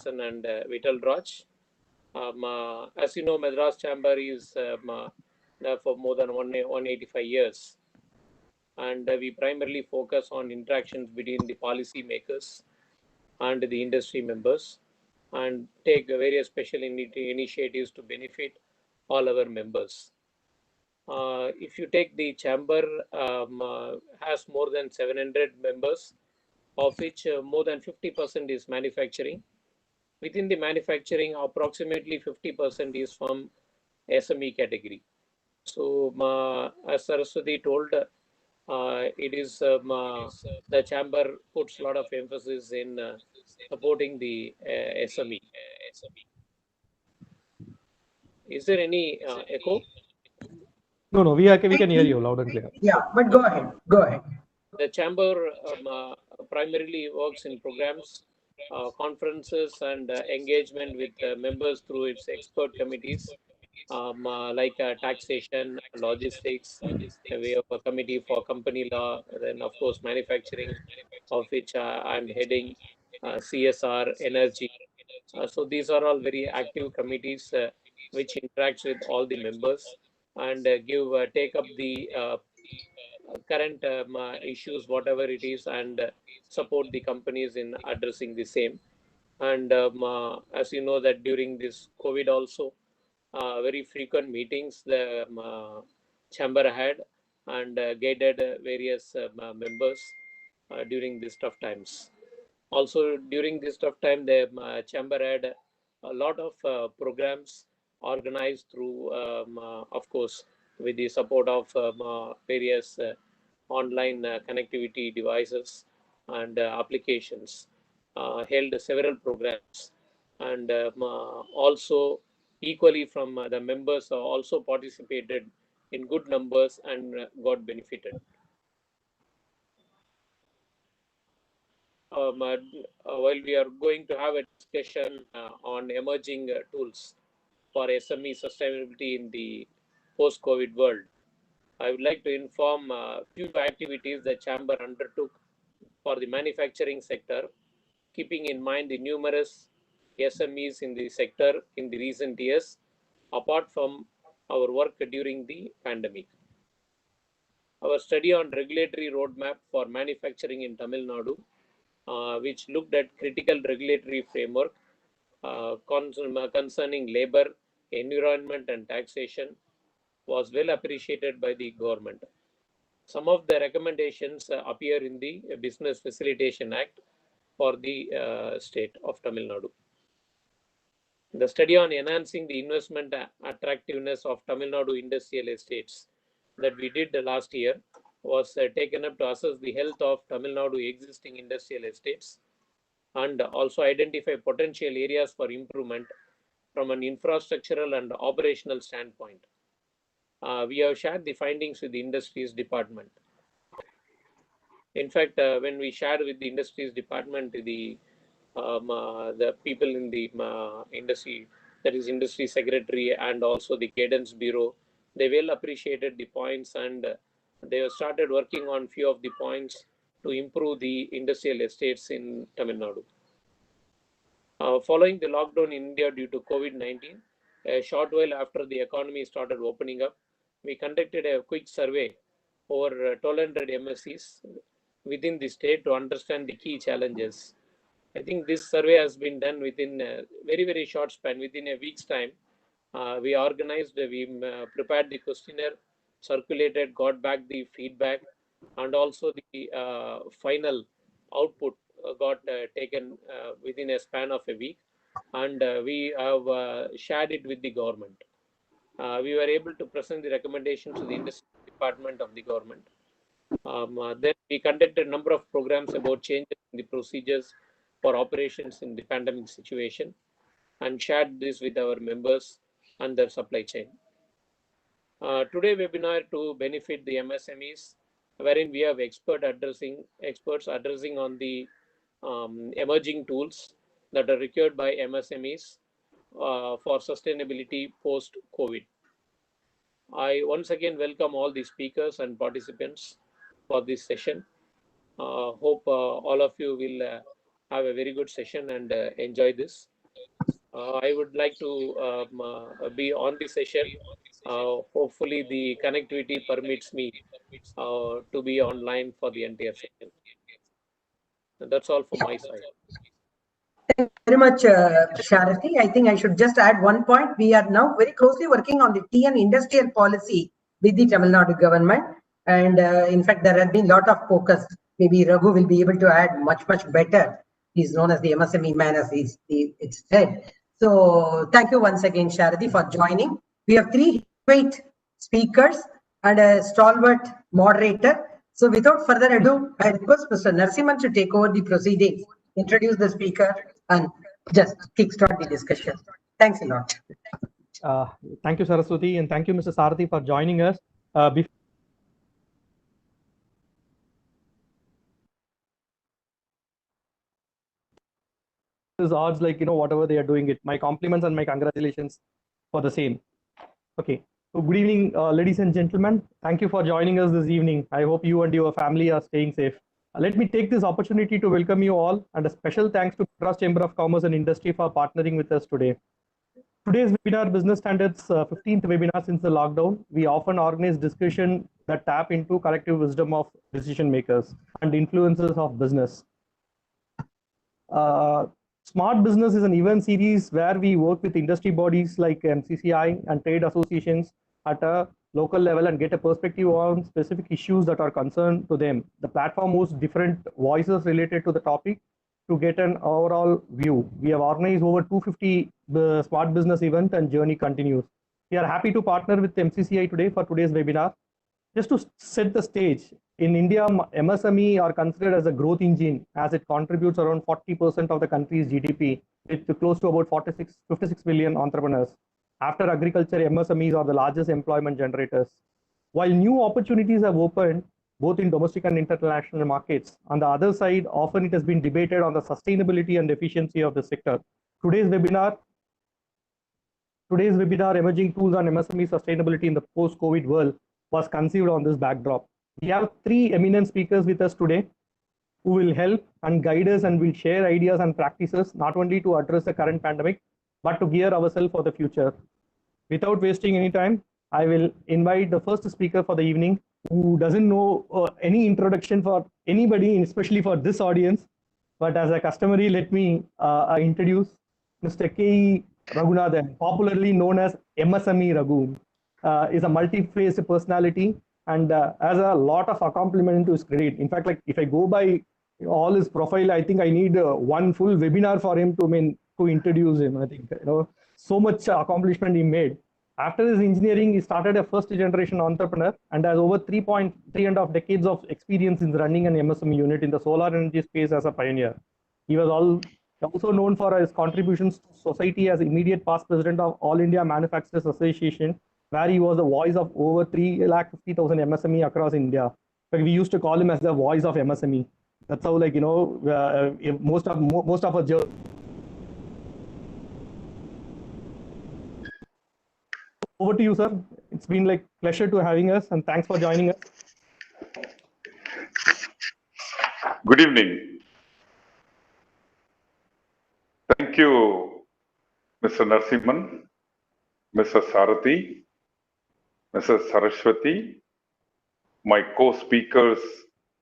and Vital Raj. As you know, Madras Chamber is there for more than 185 years, and we primarily focus on interactions between the policy makers and the industry members, and take various special initiatives to benefit all our members. If you take the chamber, has more than 700 members, of which more than 50% is manufacturing. Within the manufacturing, approximately 50% is from SME category. So, as Saraswati told, it is the chamber puts a lot of emphasis in supporting the SME. Is there any echo? No, we can hear you loud and clear. Yeah, but go ahead. Go ahead. The chamber primarily works in programs, conferences, and engagement with members through its expert committees, like taxation, logistics. We have a committee for company law, then of course manufacturing, of which I'm heading, CSR, energy. So these are all very active committees which interacts with all the members and take up the current issues, whatever it is, and support the companies in addressing the same. And as you know that during this COVID also, very frequent meetings the chamber had, and guided various members during these tough times. Also during this tough time, the chamber had a lot of programs organized through, of course, with the support of various online connectivity devices and applications, held several programs, and also equally from the members also participated in good numbers and got benefited. While we are going to have a discussion on emerging tools for SME sustainability in the post-COVID world, I would like to inform a few activities the Chamber undertook for the manufacturing sector, keeping in mind the numerous SMEs in the sector in the recent years, apart from our work during the pandemic. Our study on regulatory roadmap for manufacturing in Tamil Nadu, which looked at critical regulatory framework concerning labor, environment, and taxation, was well appreciated by the government. Some of the recommendations appear in the Business Facilitation Act for the state of Tamil Nadu. The study on enhancing the investment attractiveness of Tamil Nadu industrial estates that we did last year was taken up to assess the health of Tamil Nadu existing industrial estates and also identify potential areas for improvement from an infrastructural and operational standpoint. We have shared the findings with the Industries Department. In fact, when we shared with the Industries Department, the people in the industry, that is Industry Secretary and also the Guidance Bureau, they well appreciated the points, and they have started working on few of the points to improve the industrial estates in Tamil Nadu. Following the lockdown in India due to COVID-19, a short while after the economy started opening up, we conducted a quick survey over 1,200 MSCs within the state to understand the key challenges. I think this survey has been done within a very, very short span. Within a week's time, we prepared the questionnaire, circulated, got back the feedback, and also the final output got taken within a span of a week, and we have shared it with the government. We were able to present the recommendations to the Industry Department of the government. Then we conducted a number of programs about changes in the procedures for operations in the pandemic situation and shared this with our members and their supply chain. Today webinar to benefit the MSMEs, wherein we have experts addressing on the emerging tools that are required by MSMEs for sustainability post-COVID. I once again welcome all the speakers and participants for this session. Hope all of you will have a very good session and enjoy this. I would like to be on the session. Hopefully, the connectivity permits me to be online for the entire session. And that's all from Yeah. my side. Thank you very much, Sharathi. I think I should just add one point. We are now very closely working on the tea and industrial policy with the Tamil Nadu government. And in fact, there has been a lot of focus. Maybe Raghu will be able to add much better. He's known as the MSME man, as it's said. So thank you once again, Sharathi, for joining. We have three great speakers and a stalwart moderator. So without further ado, I request Mr. Narasimhan to take over the proceedings, introduce the speaker, and just kickstart the discussion. Thanks a lot. Thank you, Saraswati, and thank you, Mr. Sarathi, for joining us. Before odds, like, whatever they are doing it. My compliments and my congratulations for the same. Okay. So good evening, ladies and gentlemen. Thank you for joining us this evening. I hope you and your family are staying safe. Let me take this opportunity to welcome you all, and a special thanks to Madras Chamber of Commerce and Industry for partnering with us today. Today's webinar, Business Standards 15th webinar since the lockdown. We often organize discussion that tap into collective wisdom of decision makers and influencers of business. Smart Business is an event series where we work with industry bodies like MCCI and trade associations at a local level and get a perspective on specific issues that are concerned to them. The platform hosts different voices related to the topic to get an overall view. We have organized over 250 Smart Business events, and journey continues. We are happy to partner with MCCI today for today's webinar. Just to set the stage, in India, MSME are considered as a growth engine, as it contributes around 40% of the country's GDP, with close to about 56 million entrepreneurs. After agriculture, MSMEs are the largest employment generators. While new opportunities have opened, both in domestic and international markets, on the other side, often it has been debated on the sustainability and efficiency of the sector. Today's webinar, Emerging Tools on MSME Sustainability in the Post-COVID World, was conceived on this backdrop. We have three eminent speakers with us today who will help and guide us and will share ideas and practices, not only to address the current pandemic, but to gear ourselves for the future. Without wasting any time, I will invite the first speaker for the evening, who doesn't know any introduction for anybody, especially for this audience. But as a customary, let me introduce Mr. K. Raghunathan, popularly known as MSME Raghu. Is a multi-faced personality and has a lot of accomplishment to his credit. In fact, like if I go by all his profile, I think I need one full webinar for him to introduce him. I think so much accomplishment he made. After his engineering, he started a first-generation entrepreneur and has over 3.5 decades of experience in running an MSME unit in the solar energy space as a pioneer. He was also known for his contributions to society as immediate past president of All India Manufacturers Association, where he was the voice of over 350,000 MSME across India. But we used to call him as the voice of MSME. That's how, like, most of us. Over to you, sir. It's been like pleasure to having us, and thanks for joining us. Good evening. Thank you, Mr. Narasimhan, Mr. Sarathi, Mrs. Saraswati, my co-speakers,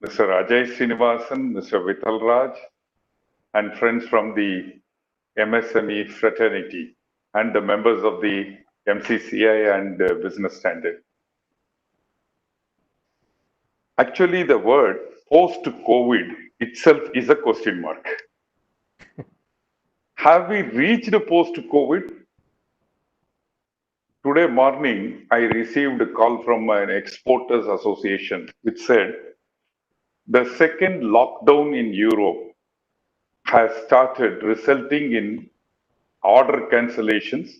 Mr. Ajay Srinivasan, Mr. Vital Raj, and friends from the MSME fraternity and the members of the MCCI and Business Standard. Actually, the word post-COVID itself is a question mark. Have we reached post-COVID? Today morning, I received a call from an exporters association which said the second lockdown in Europe has started, resulting in order cancellations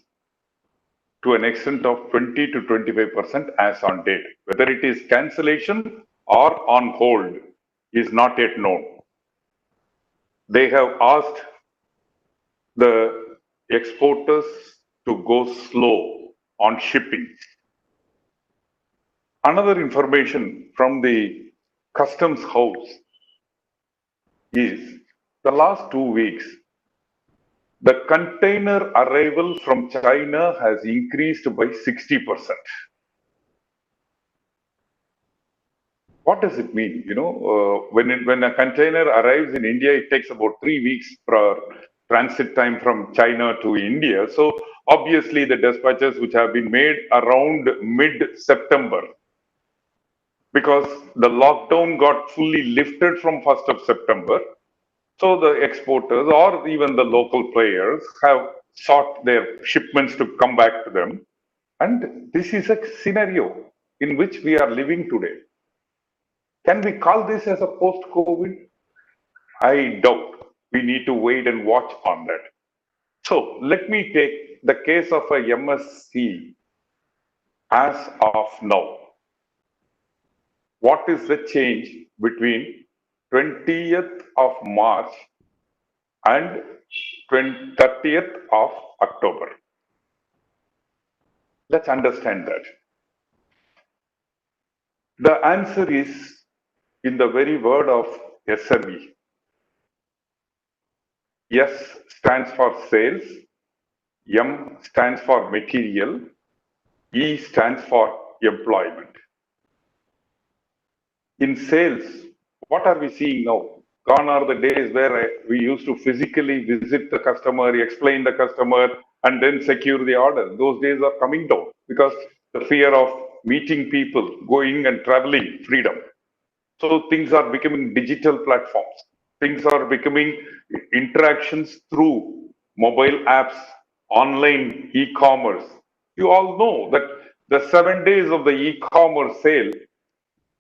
to an extent of 20 to 25% as on date. Whether it is cancellation or on hold is not yet known. They have asked the exporters to go slow on shipping. Another information from the customs house is the last 2 weeks, the container arrival from China has increased by 60%. What does it mean? When a container arrives in India, it takes about 3 weeks for transit time from China to India. So obviously the dispatches which have been made around mid-September, because the lockdown got fully lifted from 1st of September. So the exporters or even the local players have sought their shipments to come back to them. And this is a scenario in which we are living today. Can we call this as a post-COVID? I doubt. We need to wait and watch on that. So let me take the case of a MSC as of now. What is the change between 20th of March and 30th of October? Let's understand that. The answer is in the very word of SME. S stands for sales, M stands for material, E stands for employment. In sales, what are we seeing now? Gone are the days where we used to physically visit the customer, explain the customer, and then secure the order. Those days are coming down because the fear of meeting people, going and traveling, freedom. So things are becoming digital platforms. Things are becoming interactions through mobile apps, online e-commerce. You all know that the 7 days of the e-commerce sale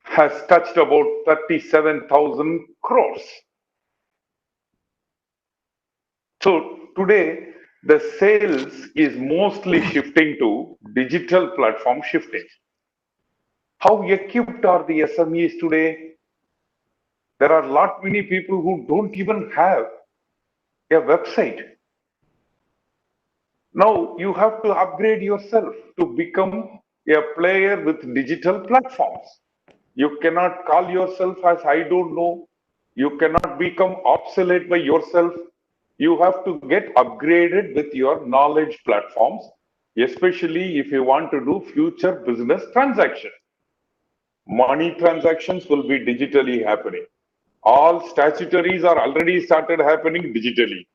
has touched about 37,000 crores. So today, the sales is mostly shifting to digital platform shifting. How equipped are the SMEs today? There are many people who don't even have a website. Now you have to upgrade yourself to become a player with digital platforms. You cannot call yourself as I don't know. You cannot become obsolete by yourself. You have to get upgraded with your knowledge platforms, especially if you want to do future business transactions. Money transactions will be digitally happening. All statutories are already started happening digitally.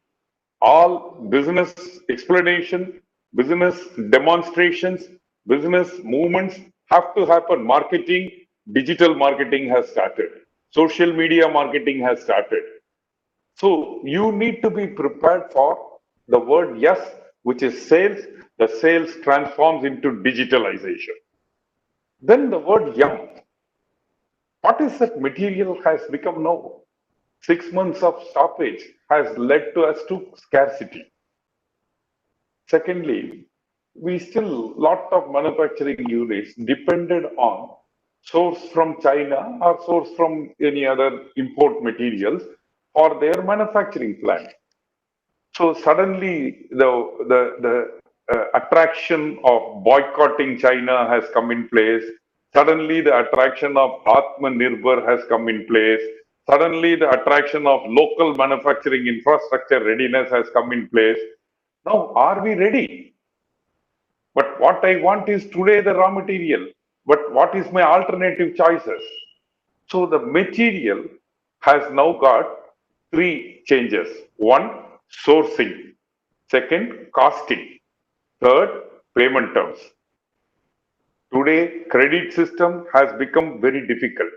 All business explanation, business demonstrations, business movements have to happen. Marketing, digital marketing has started. Social media marketing has started. So you need to be prepared for the word yes, which is sales. The sales transforms into digitalization. Then the word yum. What is that material has become now? 6 months of stoppage has led to us to scarcity. Secondly, we still, lot of manufacturing units depended on source from China or source from any other import materials for their manufacturing plant. So suddenly the attraction of boycotting China has come in place. Suddenly the attraction of Atmanirbhar has come in place. Suddenly the attraction of local manufacturing infrastructure readiness has come in place. Now, are we ready? But what I want is today the raw material. But what is my alternative choices? So the material has now got 3 changes. 1, sourcing. Second, costing. Third, payment terms. Today, credit system has become very difficult.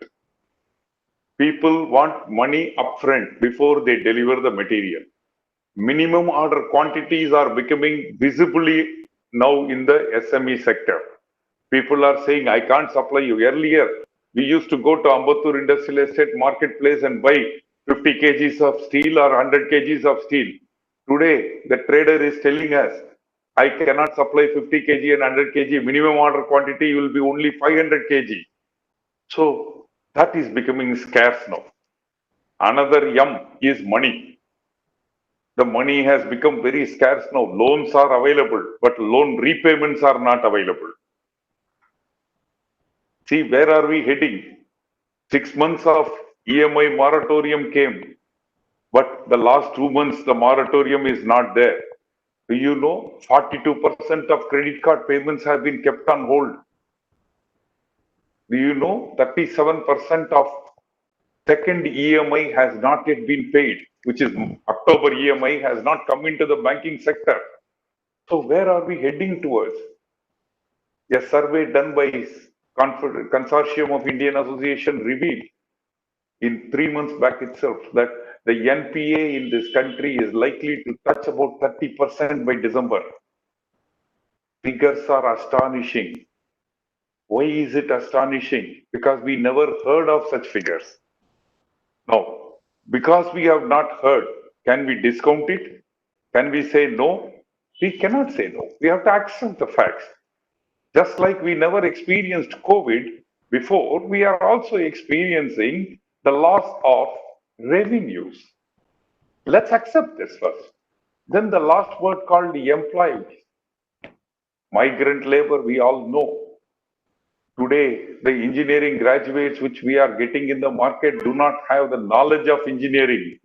People want money upfront before they deliver the material. Minimum order quantities are becoming visibly now in the SME sector. People are saying, I can't supply you. Earlier, we used to go to Ambattur Industrial Estate marketplace and buy 50 kgs of steel or 100 kgs of steel. Today, the trader is telling us, I cannot supply 50 kg and 100 kg. Minimum order quantity will be only 500 kg. So that is becoming scarce now. Another yum is money. The money has become very scarce now. Loans are available, but loan repayments are not available. See, where are we heading? 6 months of EMI moratorium came. But the last 2 months, the moratorium is not there. Do you know 42% of credit card payments have been kept on hold? Do you know 37% of second EMI has not yet been paid, which is October EMI has not come into the banking sector. So where are we heading towards? A survey done by Consortium of Indian Association revealed in 3 months back itself that the NPA in this country is likely to touch about 30% by December. Figures are astonishing. Why is it astonishing? Because we never heard of such figures. Now, because we have not heard, can we discount it? Can we say no? We cannot say no. We have to accept the facts. Just like we never experienced COVID before, we are also experiencing the loss of revenues. Let's accept this first. Then the last word called the employees. Migrant labor, we all know. Today, the engineering graduates which we are getting in the market do not have the knowledge of engineering.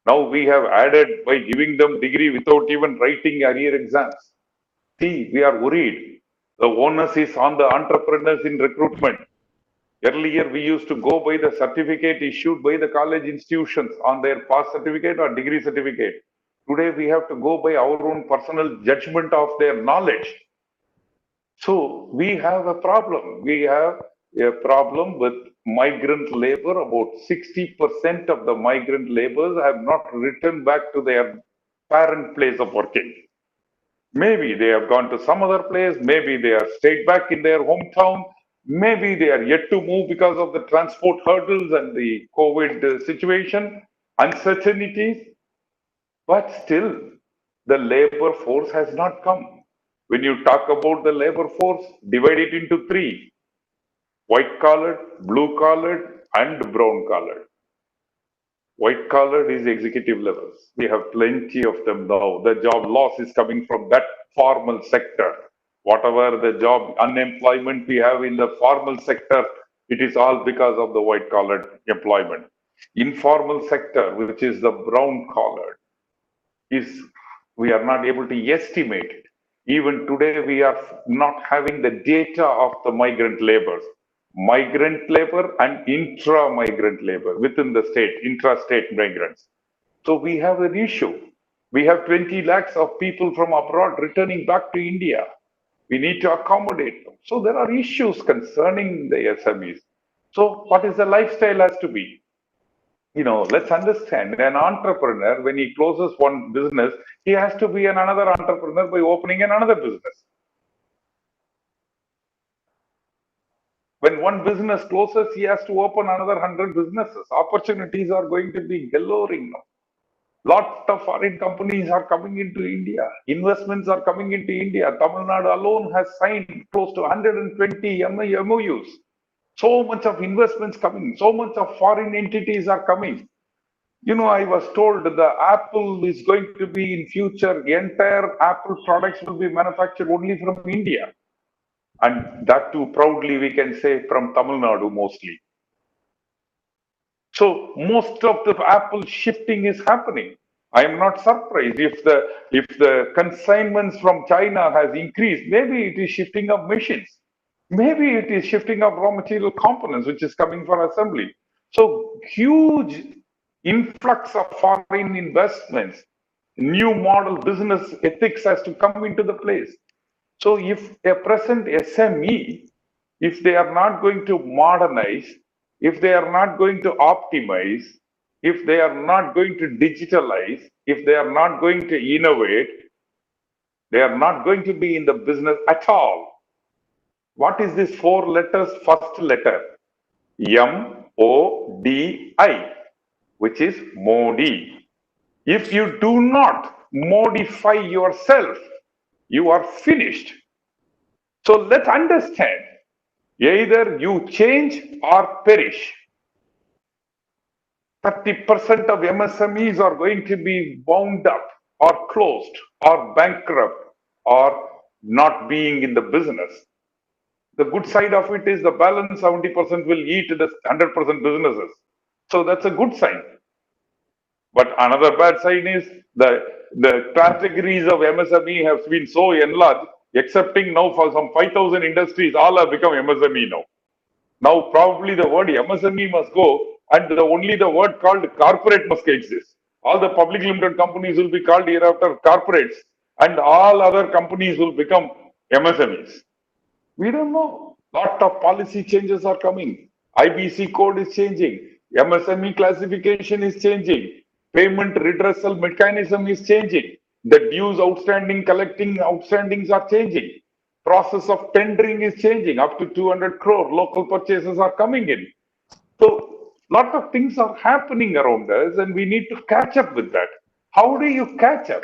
Now we have added by giving them degree without even writing arrear exams. See, we are worried. The onus is on the entrepreneurs in recruitment. Earlier, we used to go by the certificate issued by the college institutions on their pass certificate or degree certificate. Today, we have to go by our own personal judgment of their knowledge. So we have a problem. We have a problem with migrant labor. About 60% of the migrant laborers have not returned back to their parent place of working. Maybe they have gone to some other place. Maybe they are stayed back in their hometown. Maybe they are yet to move because of the transport hurdles and the COVID situation, uncertainties. But still, the labor force has not come. When you talk about the labor force, divide it into three: white collared, blue collared, and brown collared. White collared is executive levels. We have plenty of them now. The job loss is coming from that formal sector. Whatever the job unemployment we have in the formal sector, it is all because of the white collared employment. Informal sector, which is the brown collared, is we are not able to estimate it. Even today, we are not having the data of the migrant labor and intra-migrant labor within the state, intra-state migrants. So we have an issue. We have 20 lakhs of people from abroad returning back to India. We need to accommodate them. So there are issues concerning the SMEs. So what is the lifestyle has to be? Let's understand an entrepreneur, when he closes one business, he has to be another entrepreneur by opening another business. When one business closes, he has to open another 100 businesses. Opportunities are going to be galloring now. Lot of foreign companies are coming into India. Investments are coming into India. Tamil Nadu alone has signed close to 120 MOUs. So much of investments coming. So much of foreign entities are coming. I was told the Apple is going to be in future, the entire Apple products will be manufactured only from India. And that too, proudly we can say from Tamil Nadu mostly. So most of the Apple shifting is happening. I am not surprised if the consignments from China has increased. Maybe it is shifting of machines. Maybe it is shifting of raw material components, which is coming for assembly. So huge influx of foreign investments, new model business ethics has to come into the place. So if a present SME, if they are not going to modernize, if they are not going to optimize, if they are not going to digitalize, if they are not going to innovate, they are not going to be in the business at all. What is this 4 letters? First letter, M-O-D-I, which is Modi. If you do not modify yourself, you are finished. So let's understand, either you change or perish. 30% of MSMEs are going to be wound up or closed or bankrupt or not being in the business. The good side of it is the balance 70% will eat the 100% businesses. So that's a good sign. But another bad sign is the categories of MSME have been so enlarged, excepting now for some 5,000 industries, all have become MSME now. Now probably the word MSME must go and only the word called corporate must exist. All the public limited companies will be called hereafter corporates and all other companies will become MSMEs. We don't know. Lot of policy changes are coming. IBC code is changing. MSME classification is changing. Payment redressal mechanism is changing. The dues outstanding, collecting outstandings are changing. Process of tendering is changing. Up to 200 crore local purchases are coming in. So, lot of things are happening around us and we need to catch up with that. How do you catch up?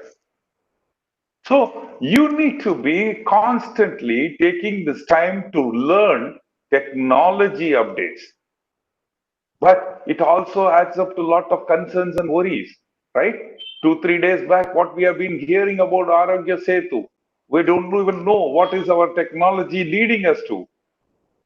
So you need to be constantly taking this time to learn technology updates. But it also adds up to a lot of concerns and worries, right? 2-3 days back, what we have been hearing about Arogya Setu, we don't even know what is our technology leading us to.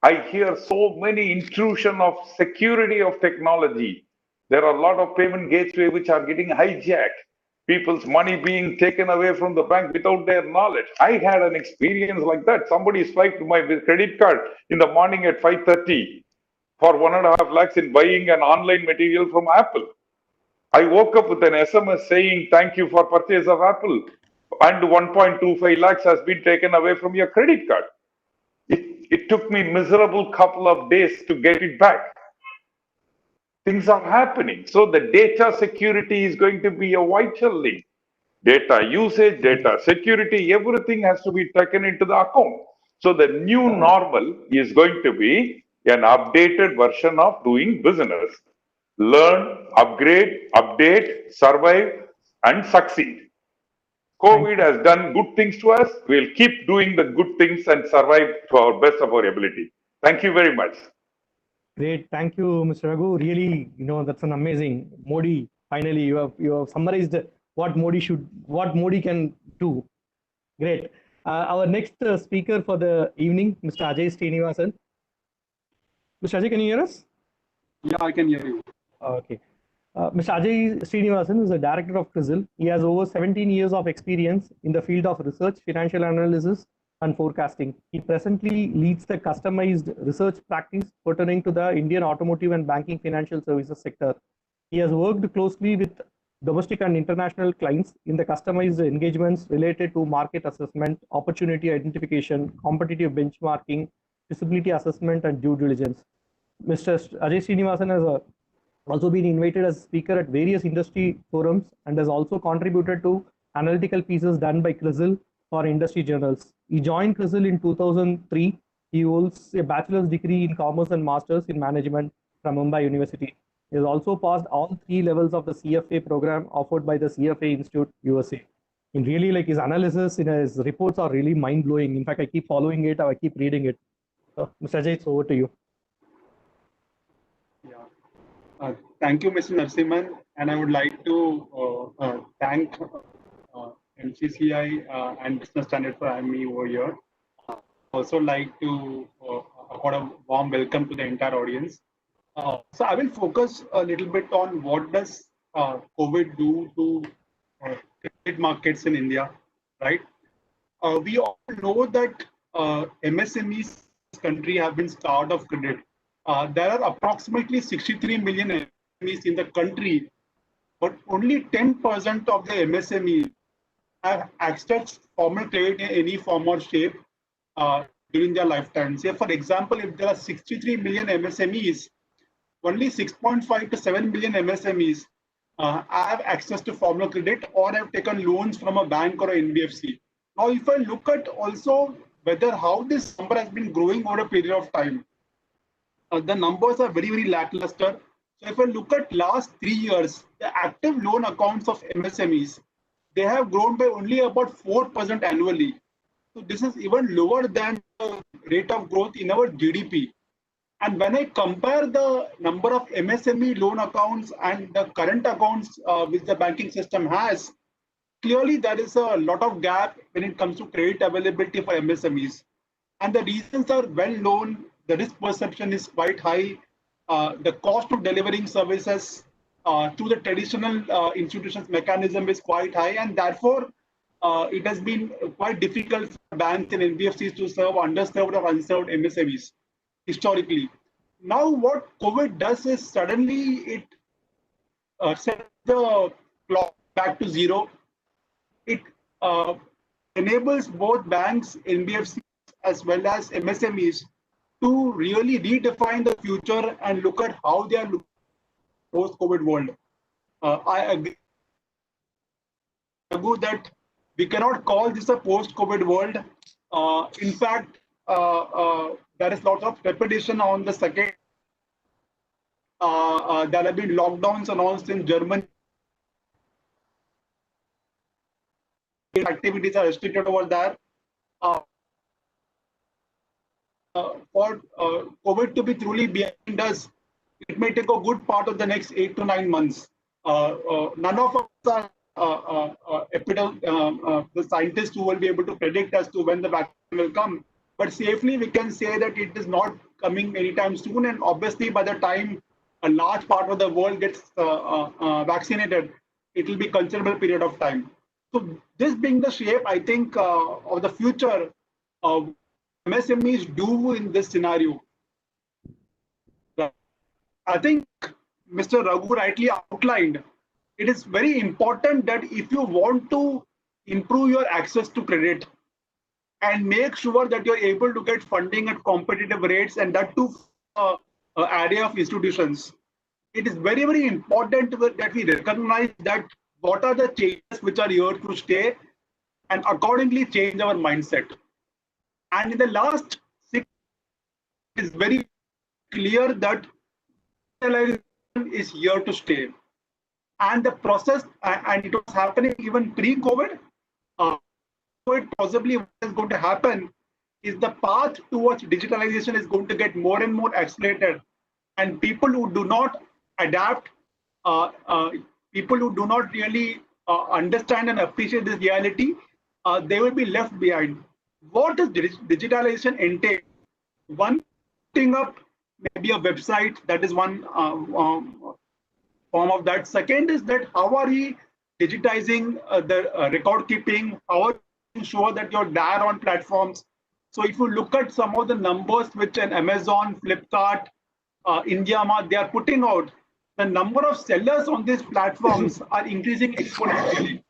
I hear so many intrusion of security of technology. There are a lot of payment gateway which are getting hijacked. People's money being taken away from the bank without their knowledge. I had an experience like that. Somebody swiped my credit card in the morning at 5:30 for 1.5 lakhs in buying an online material from Apple. I woke up with an SMS saying, thank you for purchase of Apple. And 1.25 lakhs has been taken away from your credit card. It took me miserable couple of days to get it back. Things are happening. So the data security is going to be a vital link. Data usage, data security, everything has to be taken into the account. So the new normal is going to be an updated version of doing business. Learn, upgrade, update, survive, and succeed. COVID has done good things to us. We'll keep doing the good things and survive to our best of our ability. Thank you very much. Great. Thank you, Mr. Raghu. Really, that's an amazing. Modi, finally, you have summarized what Modi can do. Great. Our next speaker for the evening, Mr. Ajay Srinivasan. Mr. Ajay, can you hear us? Yeah, I can hear you. Okay. Mr. Ajay Srinivasan is the director of CRISIL. He has over 17 years of experience in the field of research, financial analysis, and forecasting. He presently leads the customized research practice pertaining to the Indian automotive and banking financial services sector. He has worked closely with domestic and international clients in the customized engagements related to market assessment, opportunity identification, competitive benchmarking, feasibility assessment, and due diligence. Mr. Ajay Srinivasan has also been invited as speaker at various industry forums and has also contributed to analytical pieces done by CRISIL for industry journals. He joined CRISIL in 2003. He holds a bachelor's degree in commerce and master's in management from Mumbai University. He has also passed all 3 levels of the CFA program offered by the CFA Institute, USA. And really, like his analysis in his reports are really mind-blowing. In fact, I keep following it, I keep reading it. So, Mr. Ajay, it's over to you. Yeah. Thank you, Mr. Narasimhan, and I would like to thank MCCI and Business Standard for having me over here. Also like to accord a warm welcome to the entire audience. So I will focus a little bit on what does COVID do to credit markets in India, right? We all know that MSMEs in this country have been starved of credit. There are approximately 63 million MSMEs in the country, but only 10% of the MSMEs have accessed formal credit in any form or shape during their lifetime. Say, for example, if there are 63 million MSMEs, only 6.5 to 7 million MSMEs have access to formal credit or have taken loans from a bank or an NBFC. Now, if I look at also whether how this number has been growing over a period of time, the numbers are very, very lackluster. So if I look at last 3 years, the active loan accounts of MSMEs, they have grown by only about 4% annually. So this is even lower than the rate of growth in our GDP. And when I compare the number of MSME loan accounts and the current accounts which the banking system has, clearly there is a lot of gap when it comes to credit availability for MSMEs. And the reasons are well known. The risk perception is quite high. The cost of delivering services through the traditional institutions mechanism is quite high, and therefore it has been quite difficult for banks and NBFCs to serve underserved or unserved MSMEs historically. Now, what COVID does is suddenly it sets the clock back to zero. It enables both banks, NBFCs, as well as MSMEs to really redefine the future and look at how they are looking at post-COVID world. I agree that we cannot call this a post-COVID world. In fact, there is lots of repetition on the second. There have been lockdowns announced in Germany. Activities are restricted over there. For COVID to be truly behind us, it may take a good part of the next 8 to 9 months. None of us are the scientists who will be able to predict as to when the vaccine will come. But safely, we can say that it is not coming anytime soon. And obviously, by the time a large part of the world gets vaccinated, it will be a considerable period of time. So this being the shape, I think, of the future, MSMEs do in this scenario. I think Mr. Raghu rightly outlined, it is very important that if you want to improve your access to credit and make sure that you're able to get funding at competitive rates, and that too area of institutions, it is very, very important that we recognize that what are the changes which are here to stay and accordingly change our mindset. And in the last 6 months, it is very clear that digitalization is here to stay. And the process, and it was happening even pre-COVID, possibly what is going to happen is the path towards digitalization is going to get more and more accelerated. And people who do not adapt, people who do not really understand and appreciate this reality, they will be left behind. What does digitalization entail? One, putting up maybe a website, that is one form of that. Second is that how are we digitizing the record keeping? How are we sure that you're there on platforms? So if you look at some of the numbers which an Amazon, Flipkart, IndiaMart, they are putting out, the number of sellers on these platforms are increasing exponentially.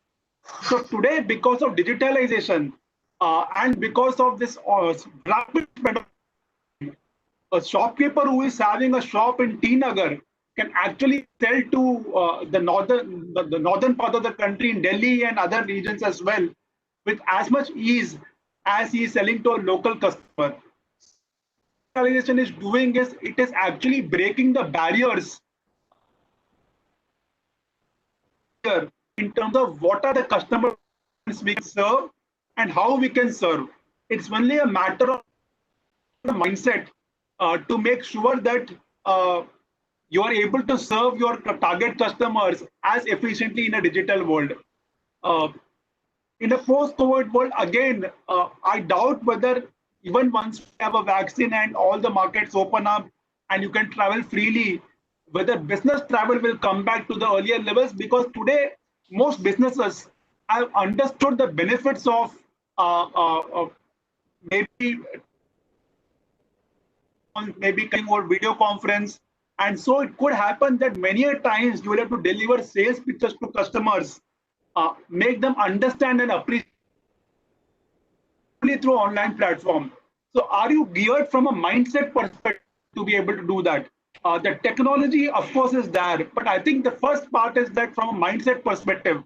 So today, because of digitalization and because of this rapid spread of, a shopkeeper who is having a shop in T Nagar can actually sell to the northern part of the country in Delhi and other regions as well with as much ease as he is selling to a local customer. Digitalization is doing is it is actually breaking the barriers in terms of what are the customers we can serve and how we can serve. It's only a matter of the mindset to make sure that you are able to serve your target customers as efficiently in a digital world. In a post-COVID world, again, I doubt whether even once we have a vaccine and all the markets open up and you can travel freely, whether business travel will come back to the earlier levels, because today most businesses have understood the benefits of maybe coming over video conference. And so it could happen that many a times you will have to deliver sales pitches to customers, make them understand and appreciate through online platform. So are you geared from a mindset perspective to be able to do that? The technology, of course, is there, but I think the first part is that from a mindset perspective,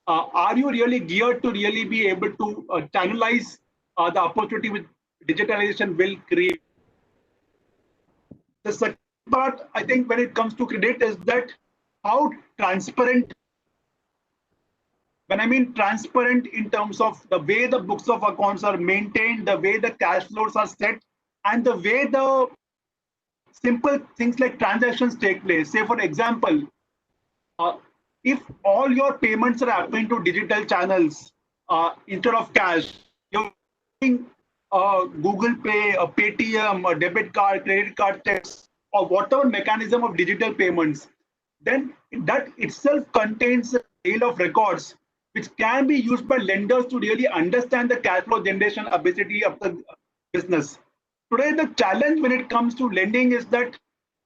are you really geared to really be able to channelize the opportunity which digitalization will create? The second part, I think, when it comes to credit is that how transparent, when I mean transparent in terms of the way the books of accounts are maintained, the way the cash flows are set, and the way the simple things like transactions take place. Say, for example, if all your payments are happening to digital channels instead of cash, you're using Google Pay, a Paytm, a debit card, credit card checks, or whatever mechanism of digital payments, then that itself contains a trail of records which can be used by lenders to really understand the cash flow generation ability of the business. Today, the challenge when it comes to lending is that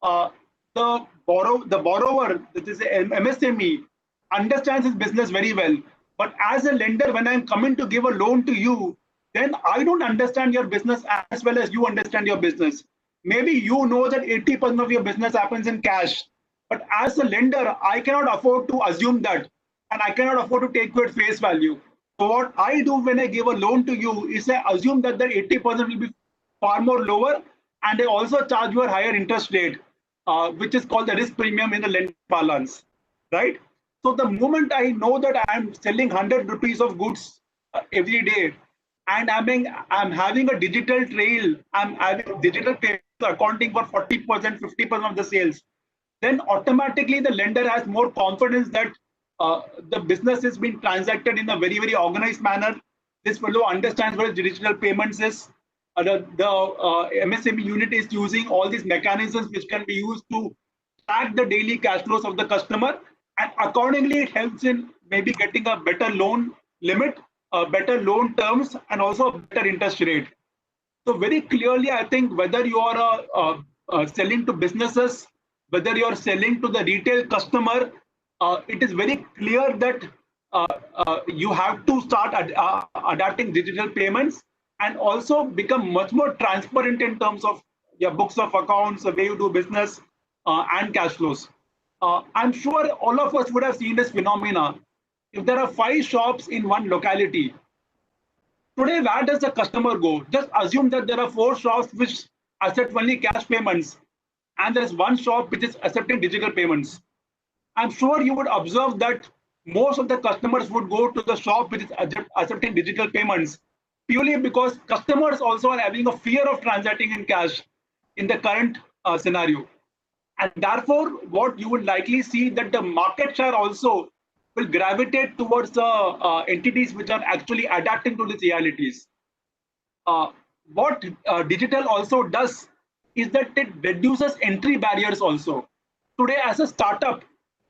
uh, the borrower, that is an MSME, understands his business very well. But as a lender, when I'm coming to give a loan to you, then I don't understand your business as well as you understand your business. Maybe you know that 80% of your business happens in cash, but as a lender, I cannot afford to assume that, and I cannot afford to take you at face value. So what I do when I give a loan to you is I assume that the 80% will be far more lower, and they also charge you a higher interest rate, which is called the risk premium in the lending balance, right? So the moment I know that I'm selling 100 rupees of goods every day, and I'm having a digital trail, I'm having digital payments accounting for 40%, 50% of the sales, then automatically the lender has more confidence that the business is being transacted in a very, very organized manner. This fellow understands what digital payments is. The MSME unit is using all these mechanisms which can be used to track the daily cash flows of the customer, and accordingly it helps in maybe getting a better loan limit, better loan terms, and also a better interest rate. So very clearly, I think whether you are selling to businesses, whether you are selling to the retail customer, it is very clear that you have to start adapting digital payments and also become much more transparent in terms of your books of accounts, the way you do business, and cash flows. I'm sure all of us would have seen this phenomena. If there are 5 shops in one locality, today, where does the customer go? Just assume that there are 4 shops which accept only cash payments, and there is 1 shop which is accepting digital payments. I'm sure you would observe that most of the customers would go to the shop which is accepting digital payments, purely because customers also are having a fear of transacting in cash in the current scenario. And therefore, what you would likely see that the market share also will gravitate towards the entities which are actually adapting to these realities. What digital also does is that it reduces entry barriers also. Today, as a startup,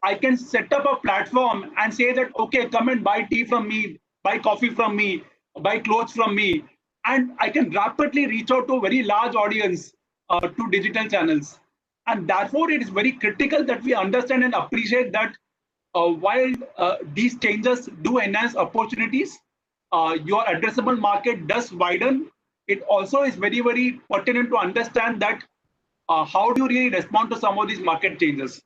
I can set up a platform and say that, okay, come and buy tea from me, buy coffee from me, buy clothes from me, and I can rapidly reach out to a very large audience to digital channels. And therefore, it is very critical that we understand and appreciate that while these changes do enhance opportunities, your addressable market does widen. It also is very, very pertinent to understand that how do you really respond to some of these market changes.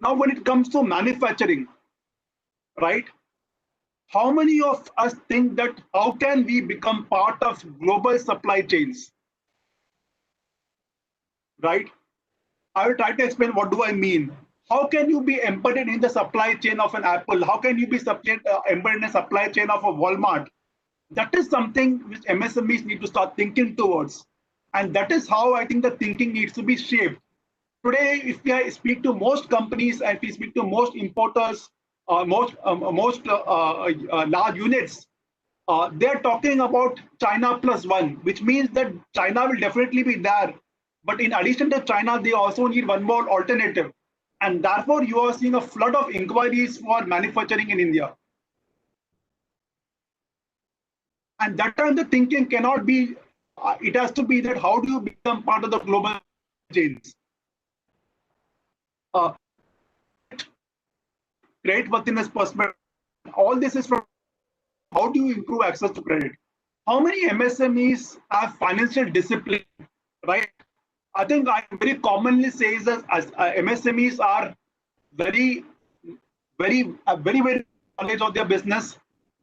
Now, when it comes to manufacturing, right? How many of us think that how can we become part of global supply chains, right? I will try to explain what do I mean. How can you be embedded in the supply chain of an Apple? How can you be embedded in the supply chain of a Walmart? That is something which MSMEs need to start thinking towards. And that is how I think the thinking needs to be shaped. Today, if we speak to most companies and if we speak to most importers, most large units, they're talking about China +1, which means that China will definitely be there. But in addition to China, they also need one more alternative. And therefore, you are seeing a flood of inquiries for manufacturing in India. And that time the thinking cannot be, it has to be that how do you become part of the global chains? Creditworthiness perspective, all this is from how do you improve access to credit? How many MSMEs have financial discipline, right? I think I very commonly say that as MSMEs are very knowledge of their business.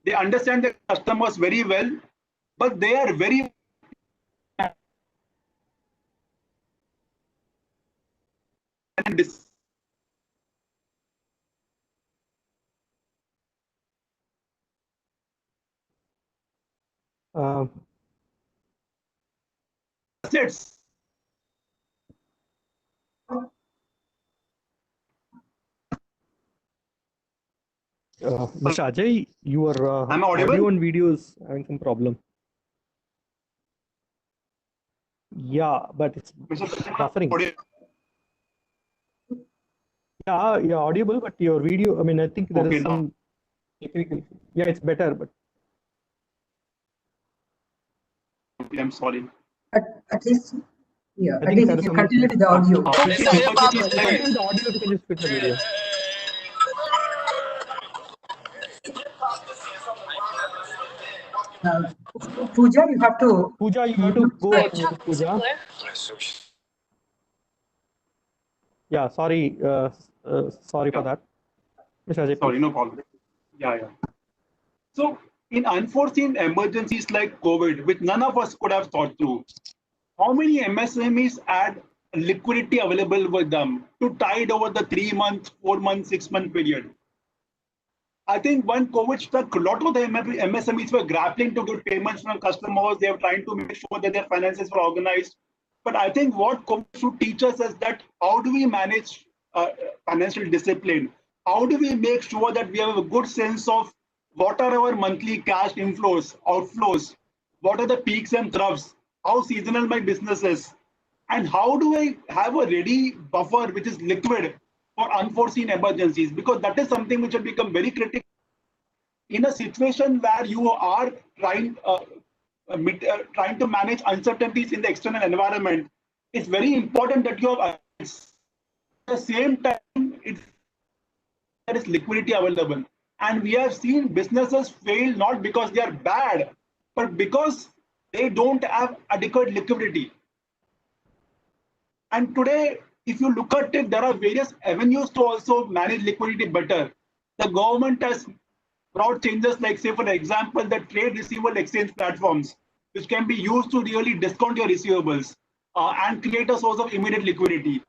They understand their customers very well, but they are very assets. Mr. Ajay, your audio and video is having some problem. Yeah, but it's buffering. Yeah, you're audible, but your video, I mean, I think there is some technical. Yeah, it's better, but. I'm sorry. At least, yeah, I at think least there you is can some. continue with the audio. Continue the audio, you can just switch the video. Pooja, you have to. Pooja, you have to go on mute, Pooja. Yeah, sorry, sorry for that. Mr. Ajay, Sorry, please. no problem. Yeah. So in unforeseen emergencies like COVID, which none of us could have thought through, how many MSMEs had liquidity available with them to tide over the 3-month, 4-month, 6-month period? I think when COVID struck, a lot of the MSMEs were grappling to get payments from customers. They were trying to make sure that their finances were organized. But I think what COVID should teach us is that how do we manage financial discipline? How do we make sure that we have a good sense of what are our monthly cash inflows, outflows? What are the peaks and troughs? How seasonal my business is? And how do I have a ready buffer which is liquid for unforeseen emergencies? Because that is something which will become very critical in a situation where you are trying to manage uncertainties in the external environment. It's very important that you have at the same time there is liquidity available. And we have seen businesses fail not because they are bad, but because they don't have adequate liquidity. And today, if you look at it, there are various avenues to also manage liquidity better. The government has brought changes like, say, for example, the trade receivable exchange platforms, which can be used to really discount your receivables and create a source of immediate liquidity.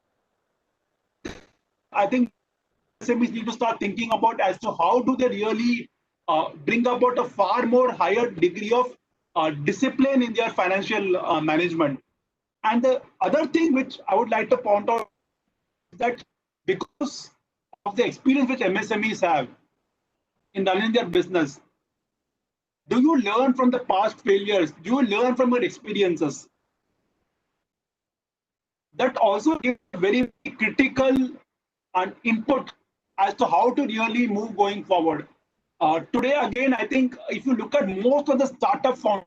I think SMEs need to start thinking about as to how do they really bring about a far more higher degree of discipline in their financial management. And the other thing which I would like to point out is that because of the experience which MSMEs have in running their business, do you learn from the past failures? Do you learn from your experiences? That also gives very critical input as to how to really move going forward. Today, again, I think if you look at most of the startup founders,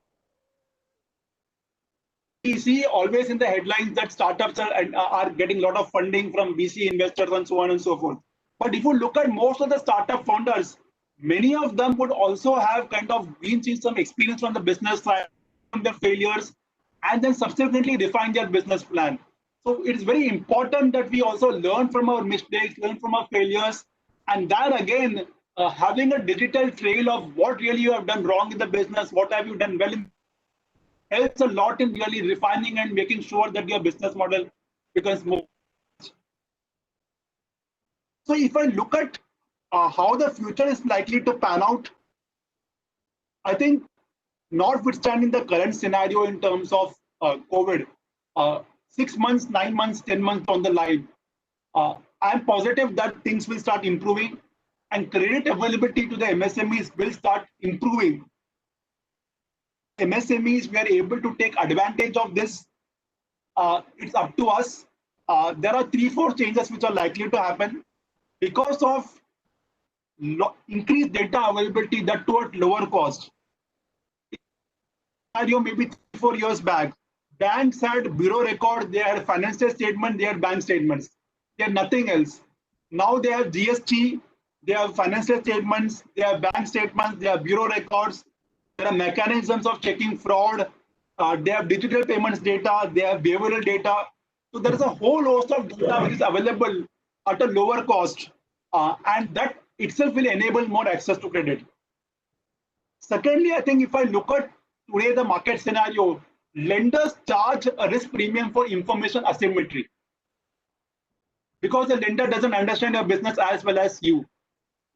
we see always in the headlines that startups are getting a lot of funding from VC investors and so on and so forth. But if you look at most of the startup founders, many of them would also have kind of been through some experience from the business side, from their failures, and then subsequently refine their business plan. So it's very important that we also learn from our mistakes, learn from our failures, and that again, having a digital trail of what really you have done wrong in the business, what have you done well in, helps a lot in really refining and making sure that your business model becomes more. So if I look at how the future is likely to pan out, I think notwithstanding the current scenario in terms of COVID, 6 months, 9 months, 10 months on the line, I'm positive that things will start improving and credit availability to the MSMEs will start improving. MSMEs, we are able to take advantage of this. It's up to us. There are 3-4 changes which are likely to happen because of increased data availability that toward lower cost. Maybe 3-4 years back, banks had bureau record, they had financial statement, they had bank statements. They had nothing else. Now they have GST, they have financial statements, they have bank statements, they have bureau records. There are mechanisms of checking fraud. They have digital payments data. They have behavioral data. So there is a whole host of data which is available at a lower cost. And that itself will enable more access to credit. Secondly, I think if I look at today the market scenario, lenders charge a risk premium for information asymmetry because the lender doesn't understand your business as well as you.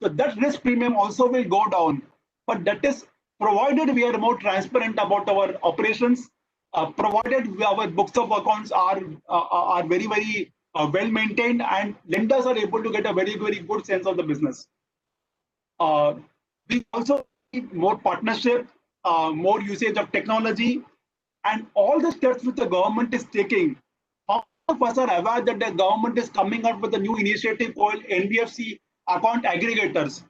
So that risk premium also will go down. But that is provided we are more transparent about our operations, provided our books of accounts are very, very well maintained and lenders are able to get a very, very good sense of the business. We also need more partnership, more usage of technology, and all the steps which the government is taking. How of us are aware that the government is coming out with a new initiative called NBFC account aggregators.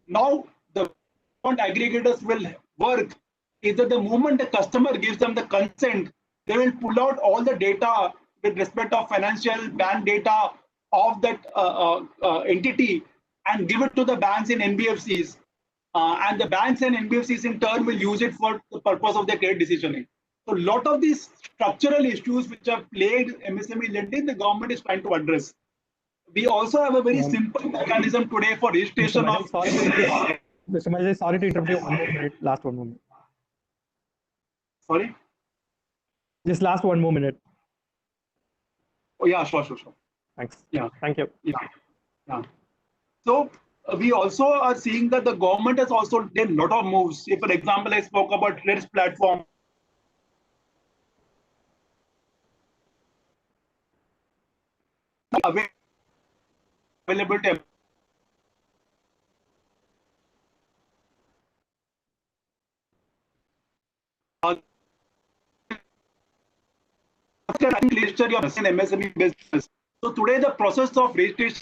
Now, the account aggregators will work is that the moment the customer gives them the consent, they will pull out all the data with respect of financial bank data of that entity and give it to the banks and NBFCs. And the banks and NBFCs in turn will use it for the purpose of their credit decisioning. So a lot of these structural issues which have plagued MSME lending, the government is trying to address. We also have a very simple mechanism today for registration of Mr. Majay, sorry to interrupt you. 1 more minute. Last 1 more minute. Sorry? Just last 1 more minute. Oh, yeah, sure. Thanks. Yeah. Thank you. Yeah. So we also are seeing that the government has also done a lot of moves. Say, for example, I spoke about REDS platform. Available to register your MSME business. So today the process of registration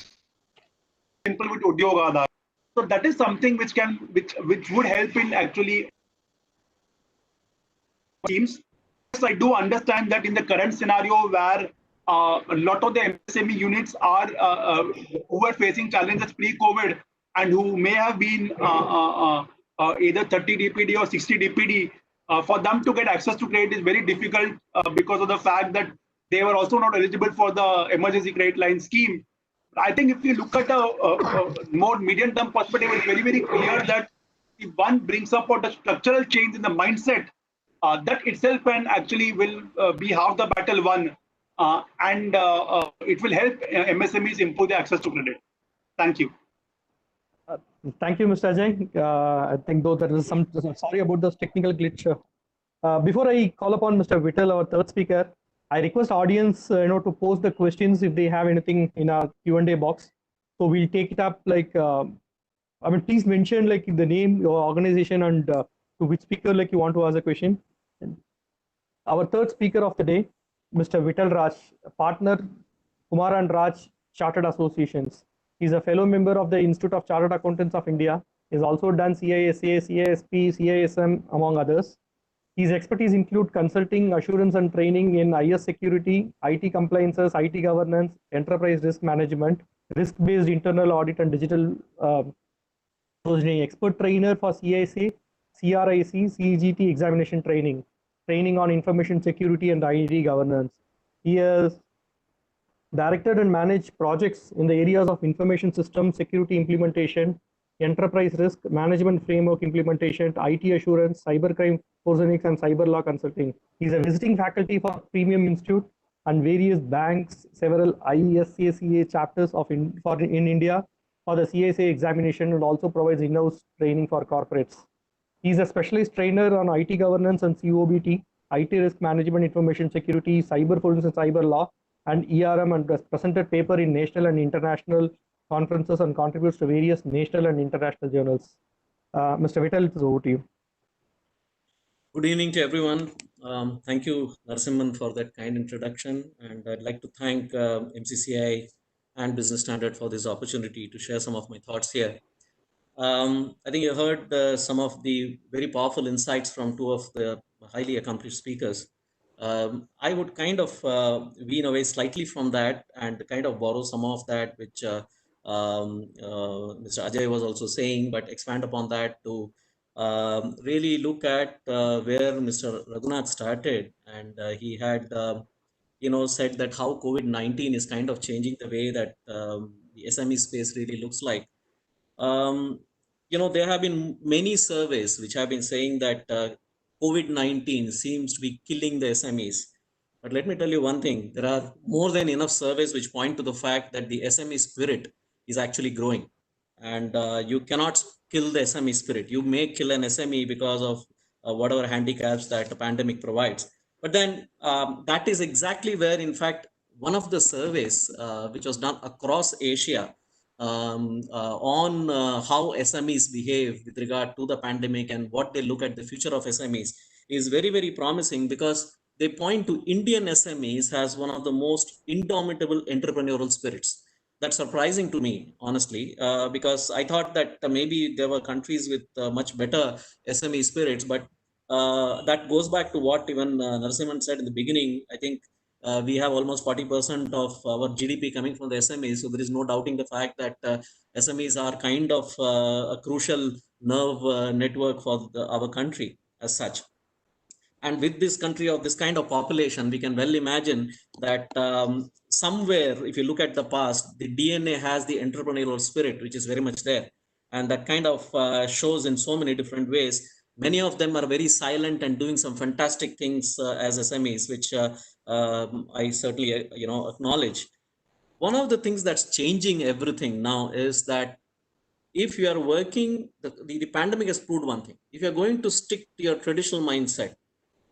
simple with Udyog Aadhaar. So that is something which would help in actually teams. Yes, I do understand that in the current scenario where a lot of the MSME units are who are facing challenges pre-COVID and who may have been either 30 DPD or 60 DPD, for them to get access to credit is very difficult because of the fact that they were also not eligible for the emergency credit line scheme. I think if you look at a more medium-term perspective, it's very, very clear that if one brings up the structural change in the mindset, that itself and actually will be half the battle won, and it will help MSMEs improve their access to credit. Thank you. Thank you, Mr. Ajay. I think though there is some, sorry about this technical glitch. Before I call upon Mr. Vittal, our third speaker, I request audience, to post the questions if they have anything in our Q&A box. So we'll take it up like, please mention like the name, your organization, and to which speaker like you want to ask a question. Our third speaker of the day, Mr. Vittal Raj, partner, Kumar and Raj Chartered Associations. He's a fellow member of the Institute of Chartered Accountants of India. He's also done CISA, CISP, CISM, among others. His expertise include consulting, assurance and training in IS security, IT compliances, IT governance, enterprise risk management, risk-based internal audit and digital expert trainer for CISA, CRIC, CGT examination training on information security and IT governance. He has directed and managed projects in the areas of information system security implementation, enterprise risk management framework implementation, IT assurance, cybercrime forensics, and cyber law consulting. He's a visiting faculty for Premium Institute and various banks, several ISCA chapters in India for the CISA examination, and also provides in-house training for corporates. He's a specialist trainer on IT governance and COBT, IT risk management, information security, cyber forensics and cyber law, and ERM, and has presented paper in national and international conferences and contributes to various national and international journals. Mr. Vittal, it's over to you. Good evening to everyone. Thank you, Narasimhan, for that kind introduction. And I'd like to thank MCCI and Business Standard for this opportunity to share some of my thoughts here. I think you heard some of the very powerful insights from two of the highly accomplished speakers. I would kind of wean away slightly from that and kind of borrow some of that which Mr. Ajay was also saying, but expand upon that to really look at where Mr. Raghunath started. And he had, said that how COVID-19 is kind of changing the way that the SME space really looks like. There have been many surveys which have been saying that COVID-19 seems to be killing the SMEs. But let me tell you one thing, there are more than enough surveys which point to the fact that the SME spirit is actually growing. And you cannot kill the SME spirit. You may kill an SME because of whatever handicaps that the pandemic provides. But then that is exactly where, in fact, one of the surveys which was done across Asia on how SMEs behave with regard to the pandemic and what they look at the future of SMEs is very, very promising, because they point to Indian SMEs as one of the most indomitable entrepreneurial spirits. That's surprising to me, honestly, because I thought that maybe there were countries with much better SME spirits, but that goes back to what even Narasimhan said in the beginning. I think we have almost 40% of our GDP coming from the SMEs, so there is no doubting the fact that SMEs are kind of a crucial nerve network for our country as such. And with this country of this kind of population, we can well imagine that somewhere, if you look at the past, the DNA has the entrepreneurial spirit, which is very much there. And that kind of shows in so many different ways. Many of them are very silent and doing some fantastic things as SMEs, which I certainly acknowledge. One of the things that's changing everything now is that if you are working, the pandemic has proved one thing. If you're going to stick to your traditional mindset,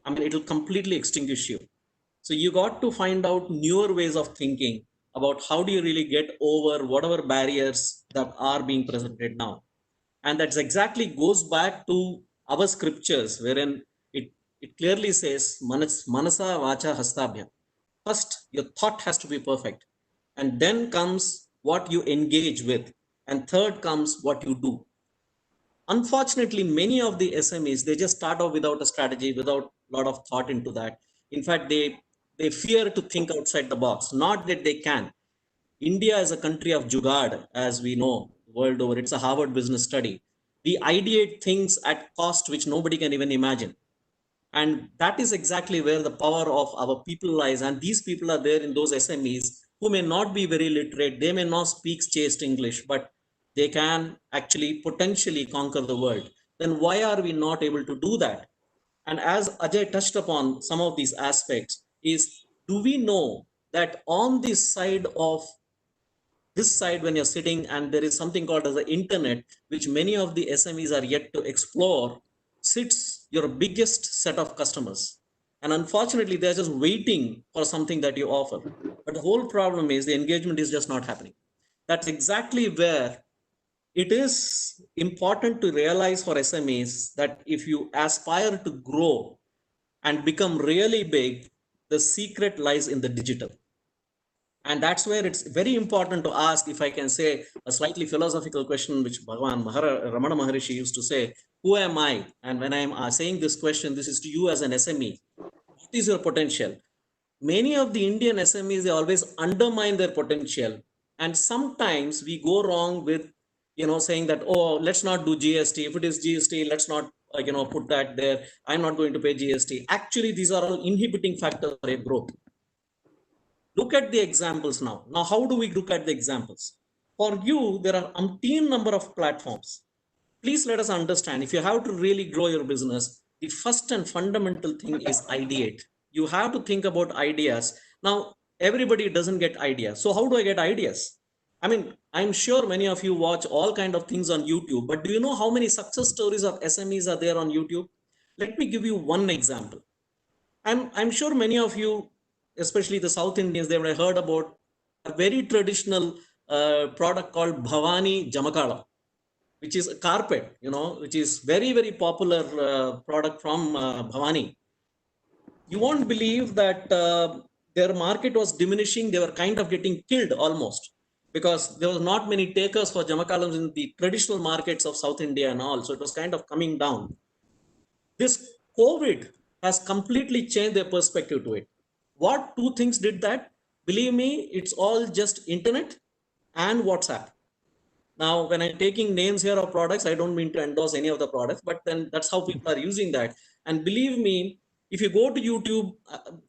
I mean, it'll completely extinguish you. So you got to find out newer ways of thinking about how do you really get over whatever barriers that are being presented now. And that's exactly goes back to our scriptures, wherein it clearly says, manasa vacha hastabhya. First, your thought has to be perfect. And then comes what you engage with. And third comes what you do. Unfortunately, many of the SMEs, they just start off without a strategy, without a lot of thought into that. In fact, they fear to think outside the box. Not that they can. India is a country of jugaad, as we know, world over. It's a Harvard business study. We ideate things at cost which nobody can even imagine. And that is exactly where the power of our people lies. And these people are there in those SMEs who may not be very literate. They may not speak chaste English, but they can actually potentially conquer the world. Then why are we not able to do that? And as Ajay touched upon some of these aspects, is do we know that on this side of this side, when you're sitting, and there is something called as the internet, which many of the SMEs are yet to explore, sits your biggest set of customers. And unfortunately, they're just waiting for something that you offer. But the whole problem is the engagement is just not happening. That's exactly where it is important to realize for SMEs that if you aspire to grow and become really big, the secret lies in the digital. And that's where it's very important to ask, if I can say, a slightly philosophical question, which Bhagavan Ramana Maharishi used to say, who am I? And when I'm saying this question, this is to you as an SME. What is your potential? Many of the Indian SMEs, they always undermine their potential. And sometimes we go wrong with, saying that, oh, let's not do GST. If it is GST, let's not, put that there. I'm not going to pay GST. Actually, these are all inhibiting factors for a growth. Look at the examples now. Now, how do we look at the examples? For you, there are umpteen number of platforms. Please let us understand, if you have to really grow your business, the first and fundamental thing is ideate. You have to think about ideas. Now, everybody doesn't get ideas. So how do I get ideas? I mean, I'm sure many of you watch all kind of things on YouTube, but do you know how many success stories of SMEs are there on YouTube? Let me give you one example. I'm sure many of you, especially the South Indians, they would have heard about a very traditional product called Bhavani Jamakala, which is a carpet, which is very, very popular product from Bhavani. You won't believe that their market was diminishing. They were kind of getting killed almost because there was not many takers for Jamakalams in the traditional markets of South India and all. So it was kind of coming down. This COVID has completely changed their perspective to it. What two things did that? Believe me, it's all just internet and WhatsApp. Now, when I'm taking names here of products, I don't mean to endorse any of the products, but then that's how people are using that. And believe me, if you go to YouTube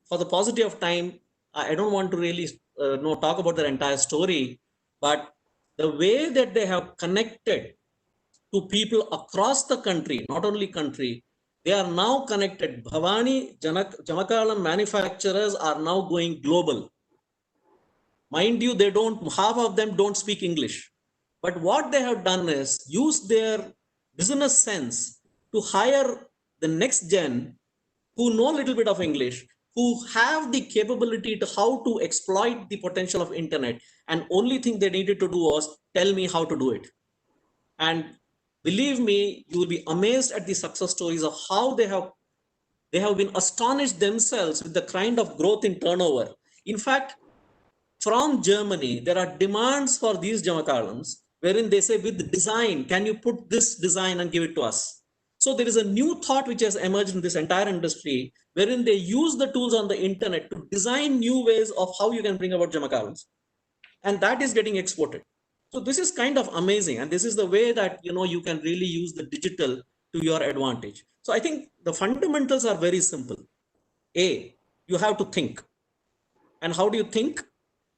for the paucity of time, I don't want to really talk about their entire story, but the way that they have connected to people across the country, not only country, they are now connected. Bhavani Jamakalam manufacturers are now going global. Mind you, half of them don't speak English. But what they have done is use their business sense to hire the next gen who know a little bit of English, who have the capability to how to exploit the potential of internet. And only thing they needed to do was tell me how to do it. And believe me, you will be amazed at the success stories of how they have they have been astonished themselves with the kind of growth in turnover. In fact, from Germany, there are demands for these Jama columns wherein they say, with design, can you put this design and give it to us? So there is a new thought which has emerged in this entire industry, wherein they use the tools on the internet to design new ways of how you can bring about Jama columns. And that is getting exported. So this is kind of amazing. And this is the way that, you can really use the digital to your advantage. So I think the fundamentals are very simple. A, you have to think. And how do you think?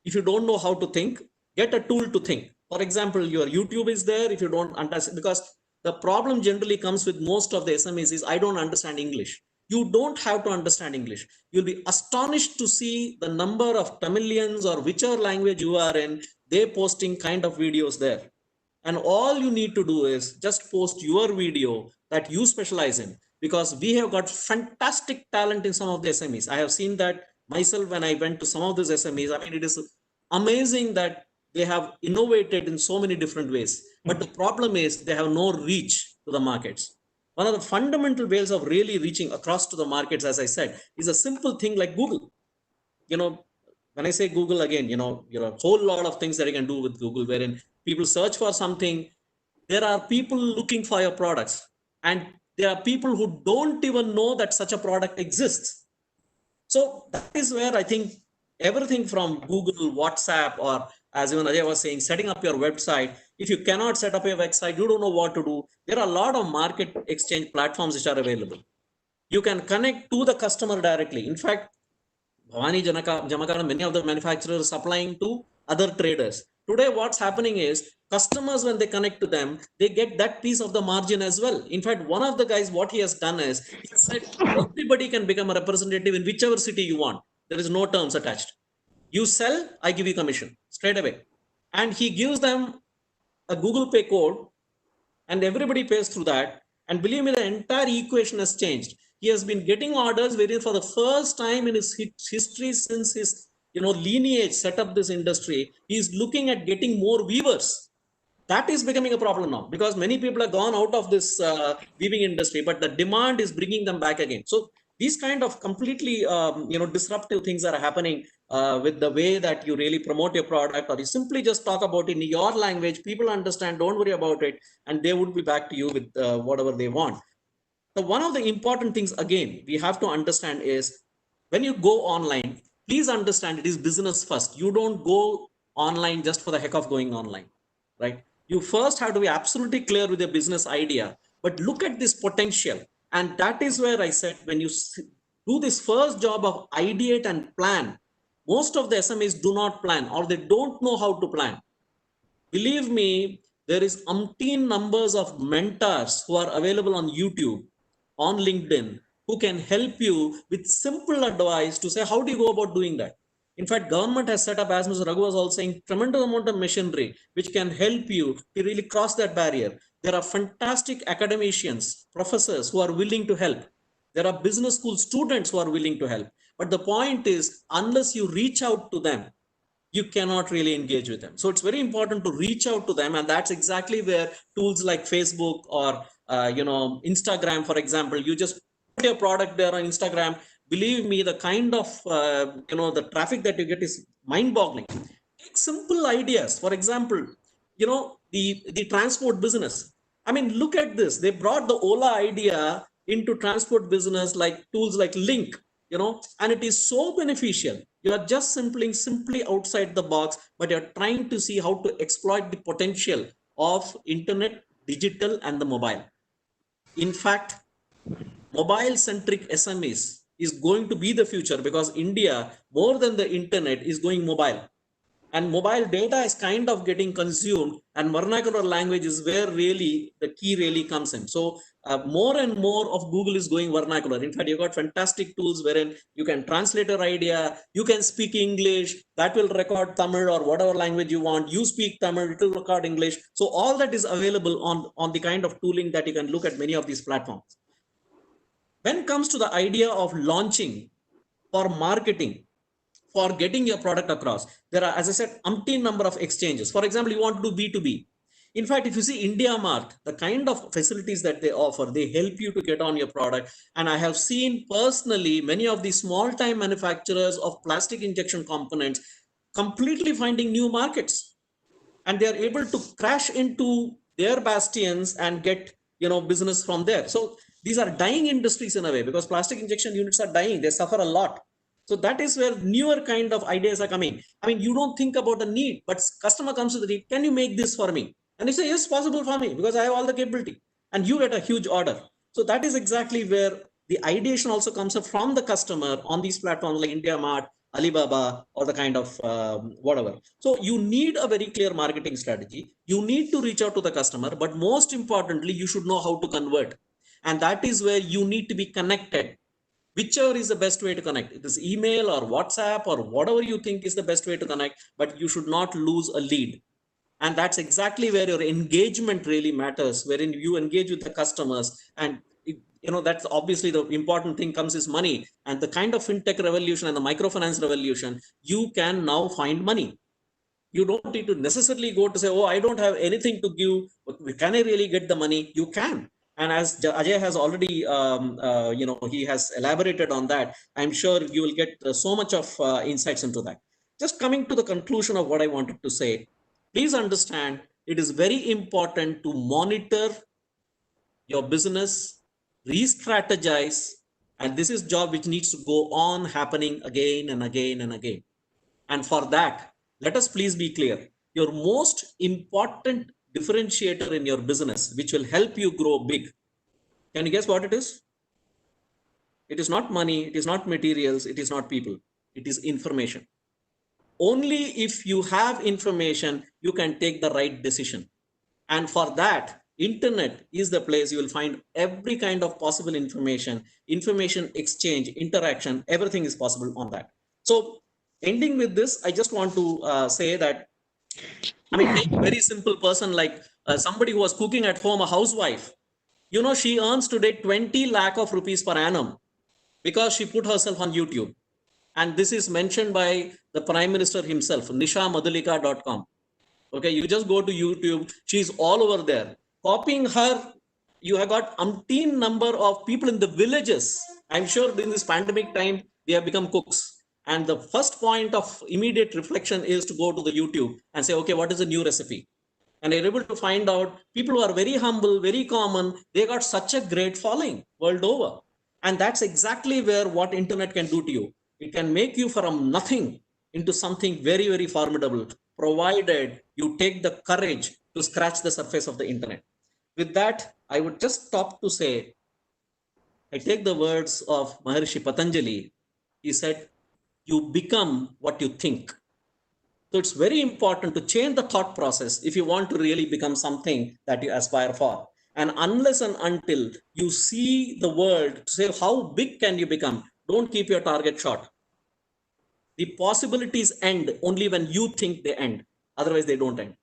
If you don't know how to think, get a tool to think. For example, your YouTube is there. If you don't understand, because the problem generally comes with most of the SMEs is, I don't understand English. You don't have to understand English. You'll be astonished to see the number of Tamilians or whichever language you are in, they posting kind of videos there. And all you need to do is just post your video that you specialize in, because we have got fantastic talent in some of the SMEs. I have seen that myself when I went to some of these SMEs. I mean, it is amazing that they have innovated in so many different ways. But the problem is they have no reach to the markets. One of the fundamental ways of really reaching across to the markets, as I said, is a simple thing like Google. When I say Google again, a whole lot of things that you can do with Google, wherein people search for something. There are people looking for your products, and there are people who don't even know that such a product exists. So that is where I think everything from Google, WhatsApp, or as even Ajay was saying, setting up your website. If you cannot set up your website, you don't know what to do. There are a lot of market exchange platforms which are available. You can connect to the customer directly. In fact, Bhavani Jamakara, many of the manufacturers supplying to other traders. Today, what's happening is customers, when they connect to them, they get that piece of the margin as well. In fact, one of the guys, what he has done is, he said everybody can become a representative in whichever city you want. There is no terms attached. You sell, I give you commission straight away. And he gives them a Google Pay code, and everybody pays through that. And believe me, the entire equation has changed. He has been getting orders wherein for the first time in his history since his lineage set up this industry, he is looking at getting more weavers. That is becoming a problem now, because many people have gone out of this weaving industry, but the demand is bringing them back again. So these kind of completely disruptive things are happening with the way that you really promote your product, or you simply just talk about it in your language. People understand, don't worry about it, and they would be back to you with whatever they want. So one of the important things, again, we have to understand is, when you go online, please understand it is business first. You don't go online just for the heck of going online, right? You first have to be absolutely clear with your business idea, but look at this potential. And that is where I said, when you do this first job of ideate and plan, most of the SMEs do not plan, or they don't know how to plan. Believe me, there is umpteen numbers of mentors who are available on YouTube, on LinkedIn, who can help you with simple advice to say, how do you go about doing that? In fact, government has set up, as Mr. Raghu was also saying, tremendous amount of machinery which can help you to really cross that barrier. There are fantastic academicians, professors who are willing to help. There are business school students who are willing to help. But the point is, unless you reach out to them, you cannot really engage with them. So it's very important to reach out to them. And that's exactly where tools like Facebook or Instagram, for example, you just put your product there on Instagram. Believe me, the kind of the traffic that you get is mind-boggling. Take simple ideas. For example, the transport business. I mean, look at this. They brought the Ola idea into transport business, like tools like Link, and it is so beneficial. You are just simply outside the box, but you're trying to see how to exploit the potential of internet, digital, and the mobile. In fact, mobile centric SMEs is going to be the future, because India, more than the internet, is going mobile. And mobile data is kind of getting consumed, and vernacular language is where really the key really comes in. So more and more of Google is going vernacular. In fact, you've got fantastic tools wherein you can translate your idea, you can speak English, that will record Tamil or whatever language you want. You speak Tamil, it will record English. So all that is available on the kind of tooling that you can look at many of these platforms. When it comes to the idea of launching for marketing, for getting your product across, there are, as I said, umpteen number of exchanges. For example, you want to do B2B. In fact, if you see India Mart, the kind of facilities that they offer, they help you to get on your product. And I have seen personally many of the small time manufacturers of plastic injection components completely finding new markets, and they are able to crash into their bastions and get business from there. So these are dying industries in a way, because plastic injection units are dying, they suffer a lot. So that is where newer kind of ideas are coming. I mean, you don't think about the need, but customer comes to the need, can you make this for me? And you say, yes, possible for me, because I have all the capability, and you get a huge order. So that is exactly where the ideation also comes up from the customer on these platforms like India Mart, Alibaba, or the kind of whatever. So you need a very clear marketing strategy. You need to reach out to the customer, but most importantly, you should know how to convert. And that is where you need to be connected. Whichever is the best way to connect. It is email or WhatsApp or whatever you think is the best way to connect, but you should not lose a lead. And that's exactly where your engagement really matters, wherein you engage with the customers. And that's obviously the important thing comes is money. And the kind of fintech revolution and the microfinance revolution, you can now find money. You don't need to necessarily go to say, oh, I don't have anything to give, can I really get the money? You can. And as Ajay has already he has elaborated on that, I'm sure you will get so much of insights into that. Just coming to the conclusion of what I wanted to say, please understand, it is very important to monitor your business, re-strategize, and this is job which needs to go on happening again and again and again. And for that, let us please be clear. Your most important differentiator in your business, which will help you grow big, can you guess what it is? It is not money, it is not materials, it is not people, it is information. Only if you have information, you can take the right decision. And for that, internet is the place you will find every kind of possible information exchange, interaction, everything is possible on that. So ending with this, I just want to say that, I mean, take a very simple person like somebody who was cooking at home, a housewife. She earns today 20 lakh of rupees per annum because she put herself on YouTube. And this is mentioned by the Prime Minister himself, nishamadulika.com. Okay, you just go to YouTube, she's all over there. Copying her, you have got umpteen number of people in the villages. I'm sure in this pandemic time, they have become cooks. And the first point of immediate reflection is to go to the YouTube and say, okay, what is the new recipe? And you're able to find out people who are very humble, very common, they got such a great following world over. And that's exactly where what internet can do to you. It can make you from nothing into something very, very formidable, provided you take the courage to scratch the surface of the internet. With that, I would just stop to say, I take the words of Maharishi Patanjali. He said, you become what you think. So it's very important to change the thought process if you want to really become something that you aspire for. And unless and until you see the world to say, how big can you become? Don't keep your target short. The possibilities end only when you think they end. Otherwise, they don't end.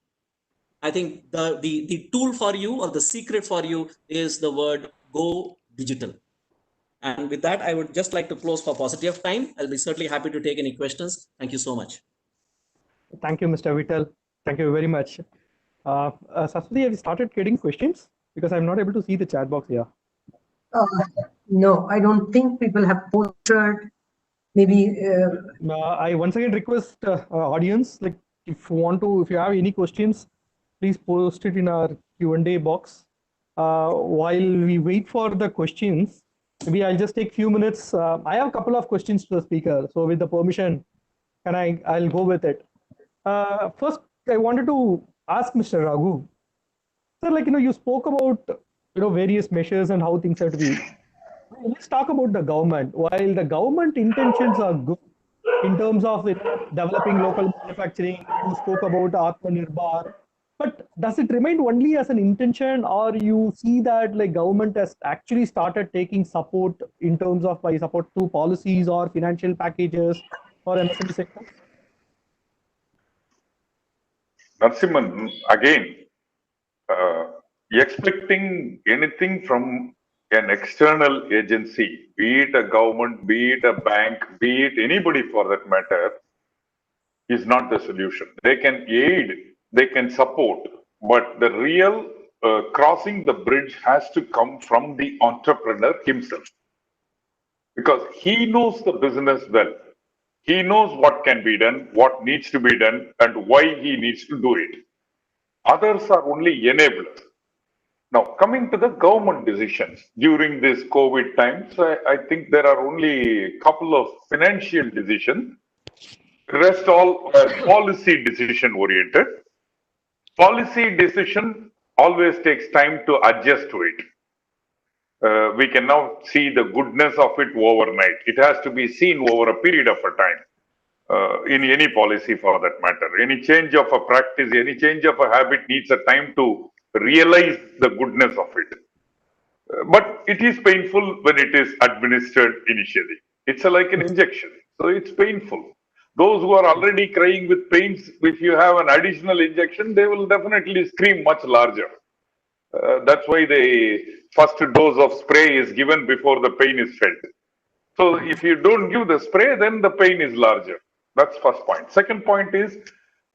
I think the tool for you or the secret for you is the word go digital. And with that, I would just like to close for paucity of time. I'll be certainly happy to take any questions. Thank you so much. Thank you, Mr. Vittal. Thank you very much. Saraswati, have you started getting questions? Because I'm not able to see the chat box here. No, I don't think people have posted. Maybe. I once again request audience, like if you have any questions, please post it in our Q&A box. While we wait for the questions, maybe I'll just take a few minutes. I have a couple of questions to the speaker. So with the permission, I'll go with it. First, I wanted to ask Mr. Raghu. Sir, you spoke about various measures and how things have to be. Let's talk about the government. While the government intentions are good in terms of developing local manufacturing, you spoke about Atmanirbhar, but does it remain only as an intention, or you see that government has actually started taking support in terms of by support through policies or financial packages for MSME sector? Narasimhan, again, expecting anything from an external agency, be it a government, be it a bank, be it anybody for that matter, is not the solution. They can aid, they can support, but the real crossing the bridge has to come from the entrepreneur himself, because he knows the business well. He knows what can be done, what needs to be done, and why he needs to do it. Others are only enablers. Now, coming to the government decisions during this COVID times, I think there are only a couple of financial decisions. The rest all are policy decision oriented. Policy decision always takes time to adjust to it. We can now see the goodness of it overnight. It has to be seen over a period of a time. In any policy for that matter. Any change of a practice, any change of a habit needs a time to realize the goodness of it. But it is painful when it is administered initially. It's like an injection, so it's painful. Those who are already crying with pains, if you have an additional injection, they will definitely scream much larger. That's why the first dose of spray is given before the pain is felt. So if you don't give the spray, then the pain is larger. That's first point. Second point is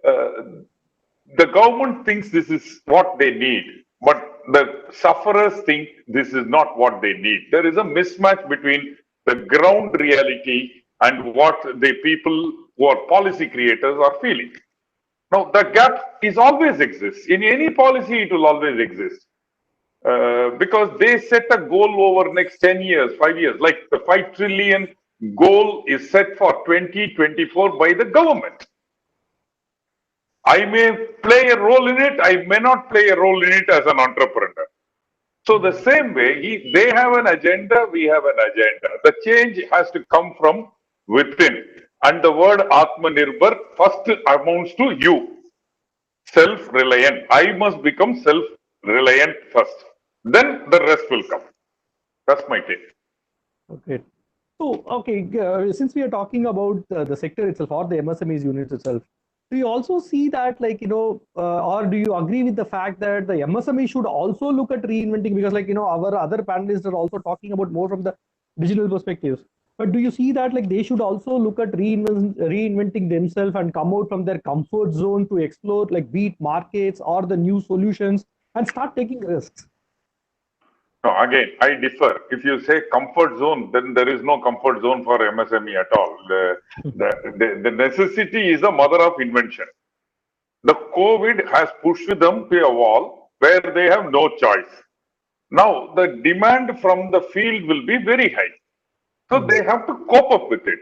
the government thinks this is what they need, but the sufferers think this is not what they need. There is a mismatch between the ground reality and what the people who are policy creators are feeling. Now, the gap is always exists. In any policy, it will always exist. Because they set a goal over next 10 years, 5 years, like the 5 trillion goal is set for 2024 by the government. I may play a role in it, I may not play a role in it as an entrepreneur. So the same way, they have an agenda, we have an agenda. The change has to come from within. And the word Atmanirbhar first amounts to you. Self-reliant. I must become self-reliant first. Then the rest will come. That's my take. Okay. So, since we are talking about the sector itself or the MSMEs unit itself, do you also see that, or do you agree with the fact that the MSME should also look at reinventing? Because, our other panelists are also talking about more from the digital perspectives. But do you see that, they should also look at reinventing themselves and come out from their comfort zone to explore, be it markets or the new solutions and start taking risks? No, again, I differ. If you say comfort zone, then there is no comfort zone for MSME at all. The necessity is the mother of invention. The COVID has pushed them to a wall where they have no choice. Now, the demand from the field will be very high. So they have to cope up with it.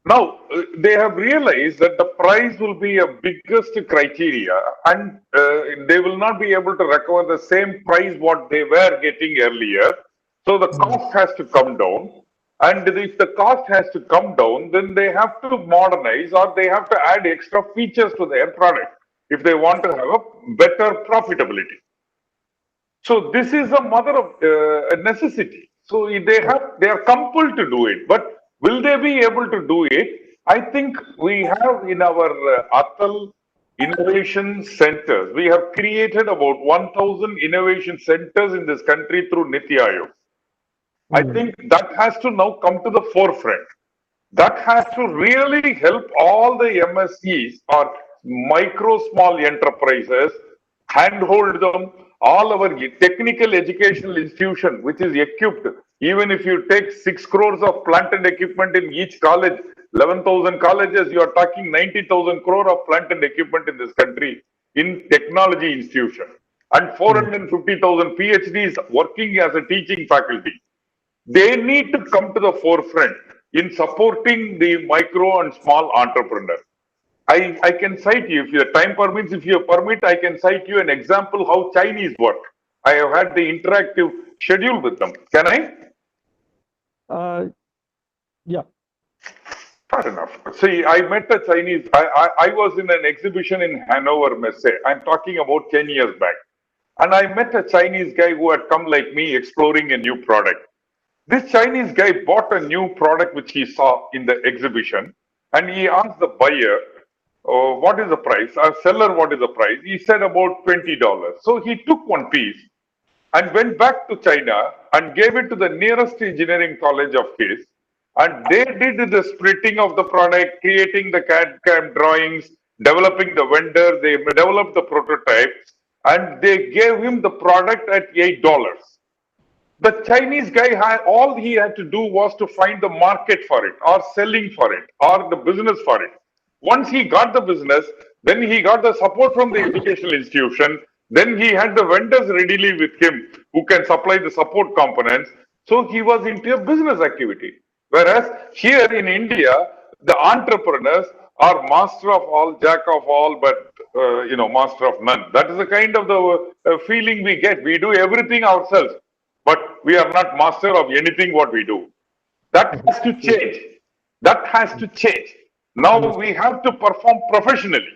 Now, they have realized that the price will be a biggest criteria and they will not be able to recover the same price what they were getting earlier. So the cost has to come down. And if the cost has to come down, then they have to modernize or they have to add extra features to their product if they want to have a better profitability. So this is a mother of a necessity. So they are compelled to do it. But will they be able to do it? I think we have in our Atal innovation centers, we have created about 1,000 innovation centers in this country through Niti Aayog. I think that has to now come to the forefront. That has to really help all the MSEs or micro small enterprises, handhold them, all our technical educational institution, which is equipped. Even if you take 6 crores of plant and equipment in each college, 11,000 colleges, you are talking 90,000 crore of plant and equipment in this country in technology institution. And 450,000 PhDs working as a teaching faculty. They need to come to the forefront in supporting the micro and small entrepreneur. I can cite you, if your time permits, if you permit, I can cite you an example how Chinese work. I have had the interactive schedule with them. Can I? Yeah. Fair enough. See, I met a Chinese, I was in an exhibition in Hanover Messe. I'm talking about 10 years back. And I met a Chinese guy who had come like me exploring a new product. This Chinese guy bought a new product which he saw in the exhibition and he asked the buyer, what is the price? Our seller, what is the price? He said about $20. So he took one piece and went back to China and gave it to the nearest engineering college of his. And they did the splitting of the product, creating the CAD/CAM drawings, developing the vendor, they developed the prototype, and they gave him the product at $8. The Chinese guy had all he had to do was to find the market for it, or selling for it, or the business for it. Once he got the business, then he got the support from the educational institution. Then he had the vendors readily with him who can supply the support components. So he was into a business activity. Whereas here in India, the entrepreneurs are master of all, jack of all, but master of none. That is the kind of the feeling we get. We do everything ourselves, but we are not master of anything what we do. That has to change. That has to change. Now we have to perform professionally.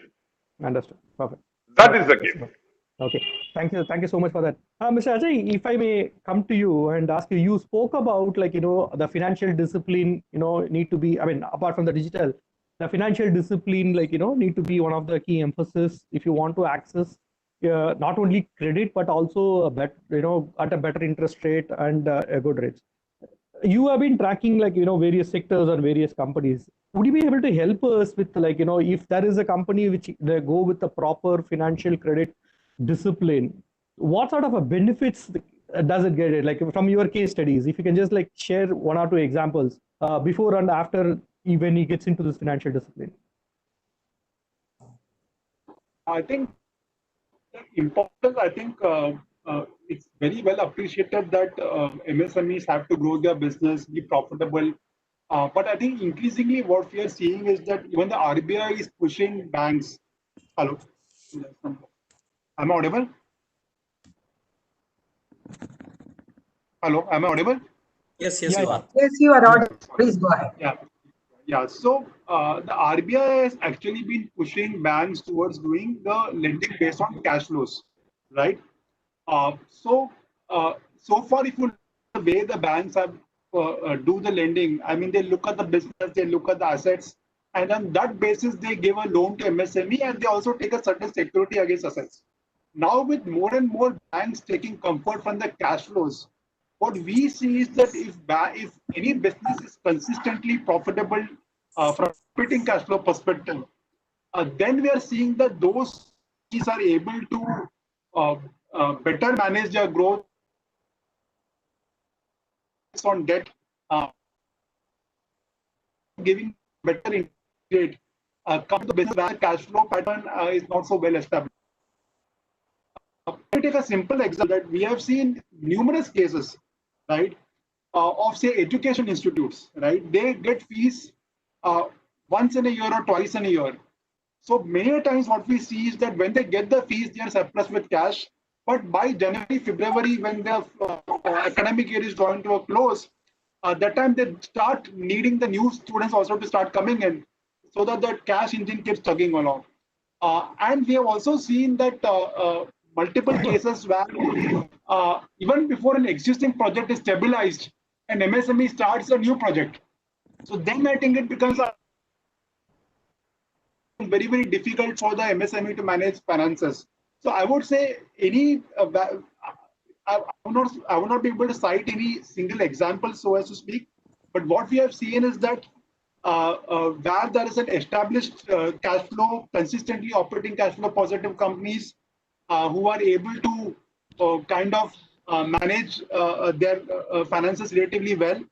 Understood. Perfect. That is the game. Okay. Thank you. Thank you so much for that. Mr. Ajay, if I may come to you and ask you, you spoke about the financial discipline, need to be, I mean, apart from the digital, the financial discipline, need to be one of the key emphasis if you want to access not only credit, but also at a better interest rate and a good rates. You have been tracking various sectors or various companies. Would you be able to help us with if there is a company which they go with the proper financial credit discipline, what sort of a benefits does it get? Like from your case studies, if you can just share one or two examples before and after when he gets into this financial discipline. I think important. I think it's very well appreciated that MSMEs have to grow their business, be profitable. But I think increasingly what we are seeing is that even the RBI is pushing banks. Hello, am I audible? Hello, am I audible? Yes, you are. Yes, you are audible. Please go ahead. Yeah. So the RBI has actually been pushing banks towards doing the lending based on cash flows, right? So far, if you look at the way the banks have do the lending, I mean, they look at the business, they look at the assets, and on that basis, they give a loan to MSME, and they also take a certain security against assets. Now, with more and more banks taking comfort from the cash flows, what we see is that if any business is consistently profitable from operating cash flow perspective, then we are seeing that those are able to better manage their growth on debt, giving better interest rate. Come to the business where cash flow pattern is not so well established. Let me take a simple example that we have seen numerous cases, right, of say education institutes, right? They get fees once in a year or twice in a year. So many times what we see is that when they get the fees, they are surplus with cash. But by January, February, when the academic year is drawing to a close, that time they start needing the new students also to start coming in, so that the cash engine keeps chugging along. And we have also seen that multiple cases where even before an existing project is stabilized, an MSME starts a new project. So then I think it becomes very, very difficult for the MSME to manage finances. So I would say I would not be able to cite any single example, so as to speak. But what we have seen is that where there is an established cash flow, consistently operating cash flow positive companies who are able to kind of manage their finances relatively well,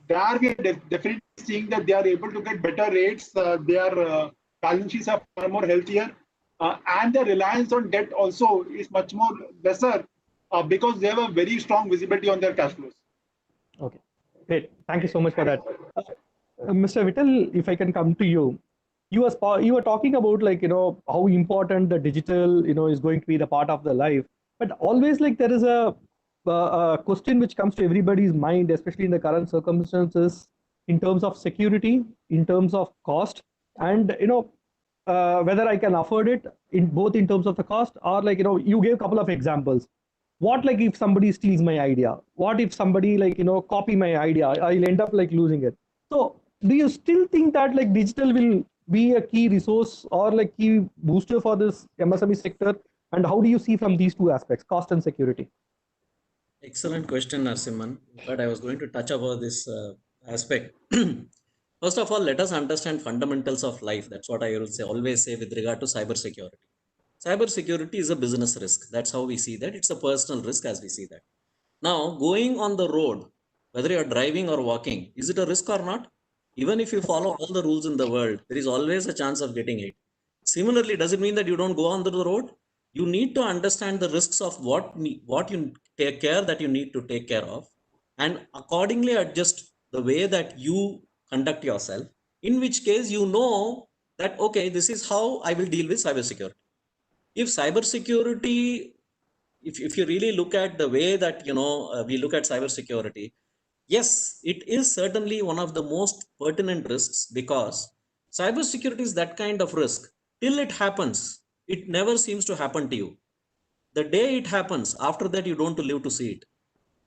there we are definitely seeing that they are able to get better rates. Their balance sheets are far more healthier, and their reliance on debt also is much more lesser because they have a very strong visibility on their cash flows. Okay, great. Thank you so much for that. Mr. Vittal, if I can come to you, you were talking about how important the digital is going to be the part of the life, but always there is a question which comes to everybody's mind, especially in the current circumstances, in terms of security, in terms of cost, and whether I can afford it in both in terms of the cost or you gave a couple of examples. What if somebody steals my idea? What if somebody copy my idea? I'll end up losing it. So do you still think that digital will be a key resource or key booster for this MSME sector? And how do you see from these two aspects, cost and security? Excellent question, Narsimhan. But I was going to touch about this aspect. First of all, let us understand fundamentals of life. That's what I will say, always say with regard to cybersecurity. Cybersecurity is a business risk. That's how we see that. It's a personal risk as we see that. Now, going on the road, whether you're driving or walking, is it a risk or not? Even if you follow all the rules in the world, there is always a chance of getting hit. Similarly, does it mean that you don't go on the road? You need to understand the risks of what you take care that you need to take care of, and accordingly adjust the way that you conduct yourself. In which case, you know that okay, this is how I will deal with cybersecurity. If cybersecurity, if you really look at the way that we look at cybersecurity, yes, it is certainly one of the most pertinent risks, because cybersecurity is that kind of risk. Till it happens, it never seems to happen to you. The day it happens, after that, you don't live to see it.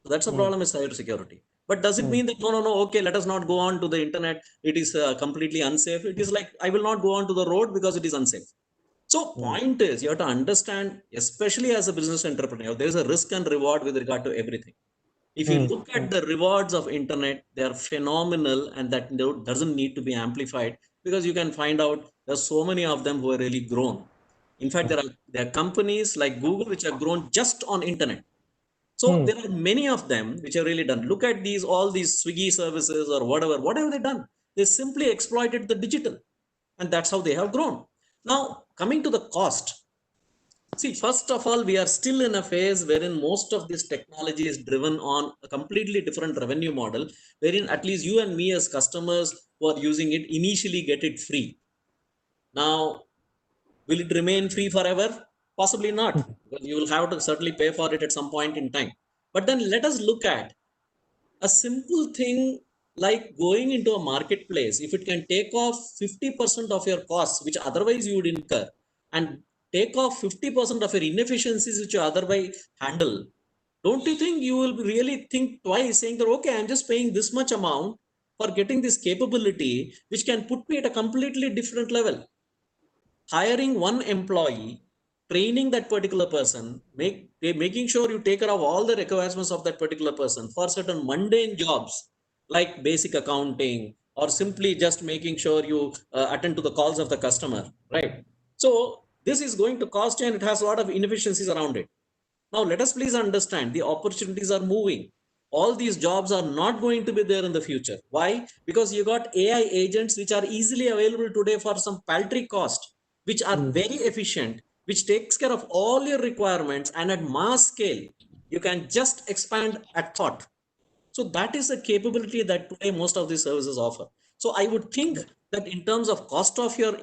So that's the problem with cybersecurity. But does it mean that no, okay, let us not go on to the internet? It is completely unsafe. It is like I will not go on to the road because it is unsafe. So point is, you have to understand, especially as a business entrepreneur, there is a risk and reward with regard to everything. If you look at the rewards of internet, they are phenomenal, and that doesn't need to be amplified, because you can find out there's so many of them who are really grown. In fact, there are companies like Google which have grown just on internet. So there are many of them which have really done. Look at all these Swiggy services or whatever. What have they done? They simply exploited the digital, and that's how they have grown. Now, coming to the cost. See, first of all, we are still in a phase wherein most of this technology is driven on a completely different revenue model, wherein at least you and me as customers who are using it initially get it free. Now, will it remain free forever? Possibly not, because you will have to certainly pay for it at some point in time. But then let us look at a simple thing like going into a marketplace. If it can take off 50% of your costs, which otherwise you would incur, and take off 50% of your inefficiencies, which you otherwise handle, don't you think you will really think twice, saying that, okay, I'm just paying this much amount for getting this capability, which can put me at a completely different level? Hiring one employee, training that particular person, making sure you take care of all the requirements of that particular person for certain mundane jobs like basic accounting, or simply just making sure you attend to the calls of the customer, right? So this is going to cost you, and it has a lot of inefficiencies around it. Now, let us please understand, the opportunities are moving. All these jobs are not going to be there in the future. Why? Because you got AI agents which are easily available today for some paltry cost, which are very efficient, which takes care of all your requirements, and at mass scale, you can just expand at thought. So that is a capability that today most of these services offer. So I would think that in terms of cost of your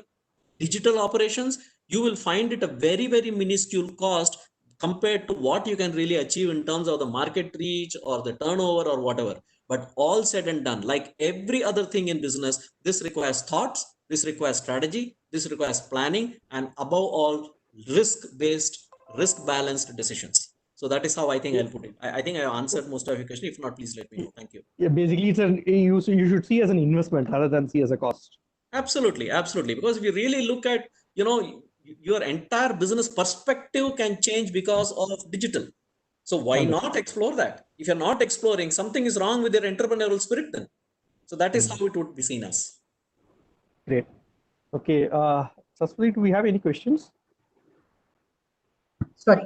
digital operations, you will find it a very, very minuscule cost compared to what you can really achieve in terms of the market reach or the turnover or whatever. But all said and done, like every other thing in business, this requires thoughts, this requires strategy, this requires planning, and above all, risk-based, risk-balanced decisions. So that is how I think I'll put it. I think I answered most of your question. If not, please let me know. Thank you. Yeah, basically, you should see as an investment rather than see as a cost. Absolutely, absolutely. Because if you really look at, your entire business perspective can change because of digital. So why not explore that? If you're not exploring, something is wrong with your entrepreneurial spirit then. So that is how it would be seen as. Great. Okay. Saspreet, do we have any questions? Sorry,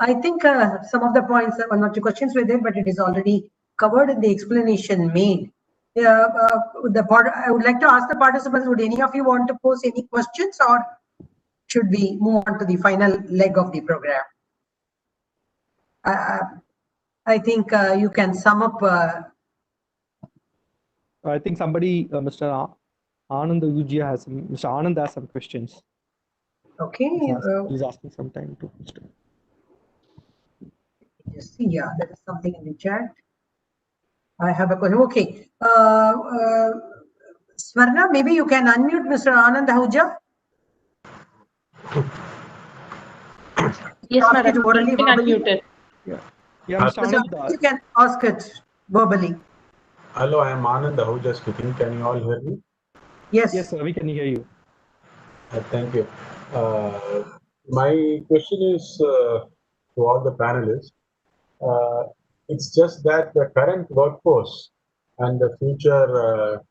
I think some of the points, one or two questions were there, but it is already covered in the explanation made. I would like to ask the participants, would any of you want to pose any questions, or should we move on to the final leg of the program? I think you can sum up. I think somebody, Mr. Anand Ujia Mr. Anand has some questions. Okay. He's asking some time to. Just see, yeah, there is something in the chat. I have a question. Okay. Swarna, maybe you can unmute Mr. Anand Ahuja. Yes, madam. You can unmute it. Yeah. Yeah, Mr. Anand. You can ask it verbally. Hello, I am Anand Ahuja speaking. Can you all hear me? Yes. Yes, sir, we can hear you. Thank you. My question is to all the panelists. It's just that the current workforce and the future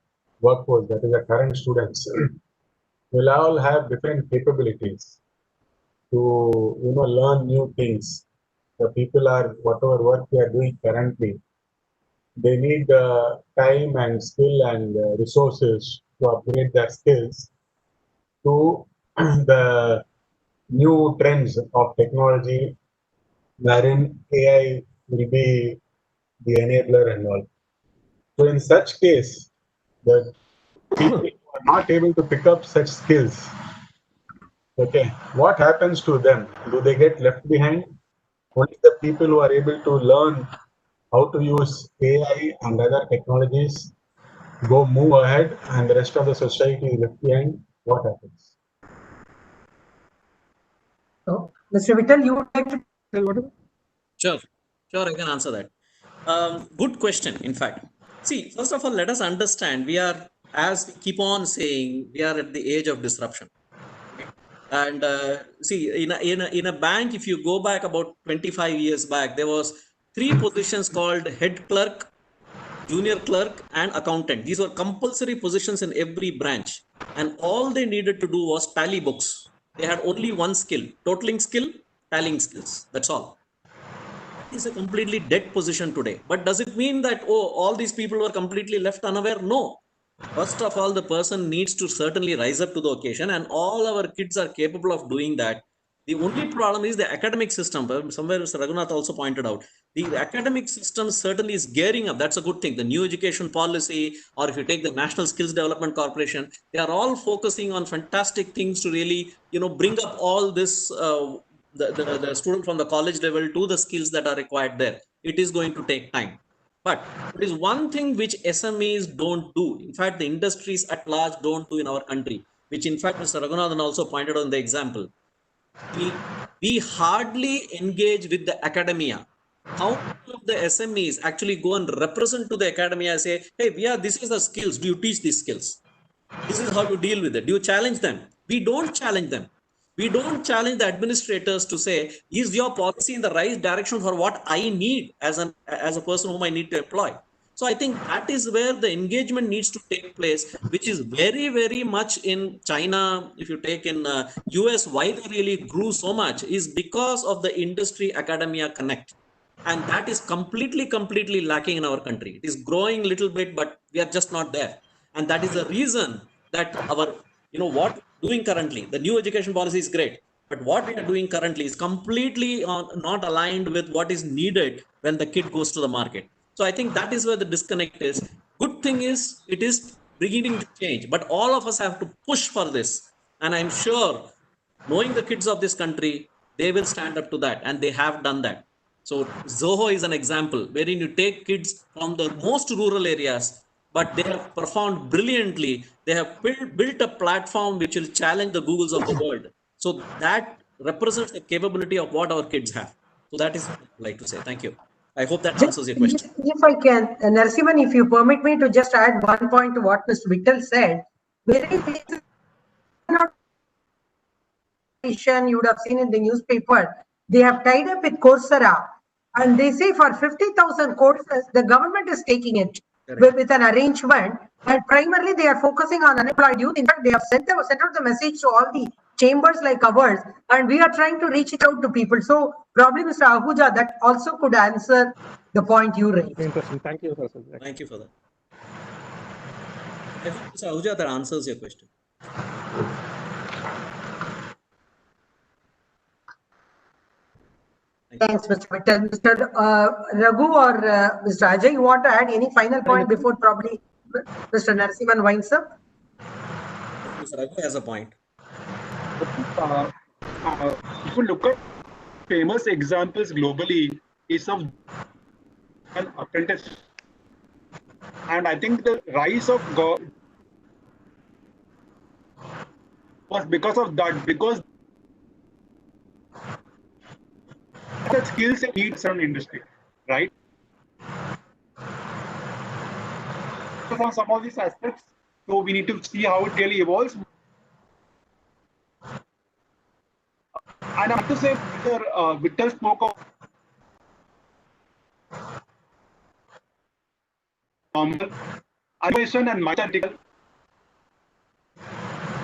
workforce, that is the current students, will all have different capabilities to learn new things. The people are whatever work they are doing currently, they need time and skill and resources to upgrade their skills to the new trends of technology, wherein AI will be the enabler and all. So in such case, the people who are not able to pick up such skills, okay, what happens to them? Do they get left behind? Only the people who are able to learn how to use AI and other technologies go move ahead, and the rest of the society is left behind. What happens? So, Mr. Vittal, you would like to tell whatever? Sure, I can answer that. Good question, in fact. See, first of all, let us understand as we keep on saying, we are at the age of disruption. And see, in a bank, if you go back about 25 years back, there was 3 positions called head clerk, junior clerk, and accountant. These were compulsory positions in every branch. And all they needed to do was tally books. They had only one skill, totaling skill, tallying skills. That's all. Is a completely dead position today. But does it mean that, oh, all these people were completely left unaware? No. First of all, the person needs to certainly rise up to the occasion, and all our kids are capable of doing that. The only problem is the academic system. Somewhere Mr. Raghunath also pointed out, the academic system certainly is gearing up. That's a good thing. The new education policy, or if you take the National Skills Development Corporation, they are all focusing on fantastic things to really, bring up all this, the student from the college level to the skills that are required there. It is going to take time. But there is one thing which SMEs don't do. In fact, the industries at large don't do in our country, which in fact Mr. Raghunathan also pointed on the example. We hardly engage with the academia. How many of the SMEs actually go and represent to the academia and say, hey, this is the skills. Do you teach these skills? This is how you deal with it. Do you challenge them? We don't challenge them. We don't challenge the administrators to say, is your policy in the right direction for what I need as a person whom I need to employ? So I think that is where the engagement needs to take place, which is very, very much in China. If you take in US, why they really grew so much is because of the industry academia connect. And that is completely lacking in our country. It is growing a little bit, but we are just not there. And that is the reason that what we're doing currently, the new education policy is great, but what we are doing currently is completely not aligned with what is needed when the kid goes to the market. So I think that is where the disconnect is. Good thing is it is beginning to change, but all of us have to push for this. And I'm sure, knowing the kids of this country, they will stand up to that, and they have done that. So Zoho is an example wherein you take kids from the most rural areas, but they have performed brilliantly. They have built a platform which will challenge the Googles of the world. So that represents the capability of what our kids have. So that is what I'd like to say. Thank you. I hope that answers your question. If I can, Narasimhan, if you permit me to just add one point to what Mr. Vittal said, very you would have seen in the newspaper, they have tied up with Coursera, and they say for 50,000 courses, the government is taking it with an arrangement, and primarily they are focusing on unemployed youth. In fact, they have sent out the message to all the chambers like ours, and we are trying to reach it out to people. So probably, Mr. Ahuja, that also could answer the point you raised. Interesting. Thank you, sir. Thank you for that. I hope, Mr. Ahuja, that answers your question. Thanks, Mr. Vittal. Mr. Raghu or Mr. Ajay, you want to add any final point before probably Mr. Narasimhan winds up? Mr. Raghu has a point. If you look at famous examples globally, is of an apprentice, and I think the rise of God was because of that, because the skills it needs around industry, right? So from some of these aspects, so we need to see how it really evolves. And I have to say, Vittal spoke of normal animation and mathematical.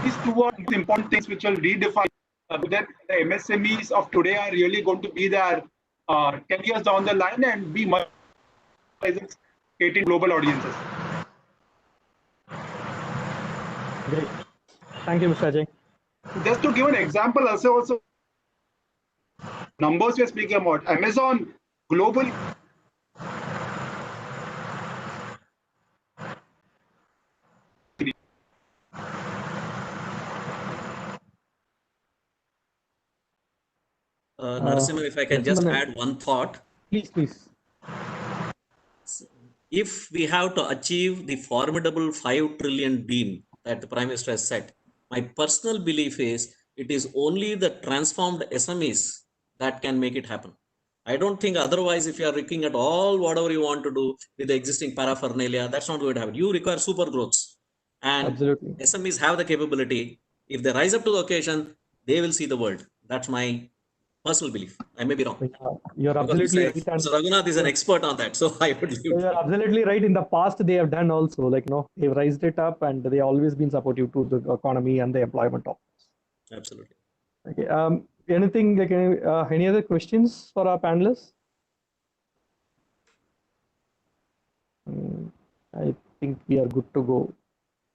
these two are the important things which will redefine whether the MSMEs of today are really going to be there 10 years down the line and be much catering global audiences. Great. Thank you, Mr. Ajay. Just to give an example, also numbers we are speaking about, Amazon global. Narasimhan, if I can just add one thought. Please. If we have to achieve the formidable 5 trillion dream that the Prime Minister has set, my personal belief is it is only the transformed SMEs that can make it happen. I don't think otherwise, if you are looking at all whatever you want to do with the existing paraphernalia, that's not going to happen. You require super growths. And Absolutely. SMEs have the capability. If they rise up to the occasion, they will see the world. That's my personal belief. I may be wrong. You're absolutely right. Mr. Raghunath is an expert on that, so I would leave. You're absolutely right. In the past, they have done also, like, they've raised it up and they always been supportive to the economy and the employment of. Absolutely. Okay. Anything like any other questions for our panelists? I think we are good to go.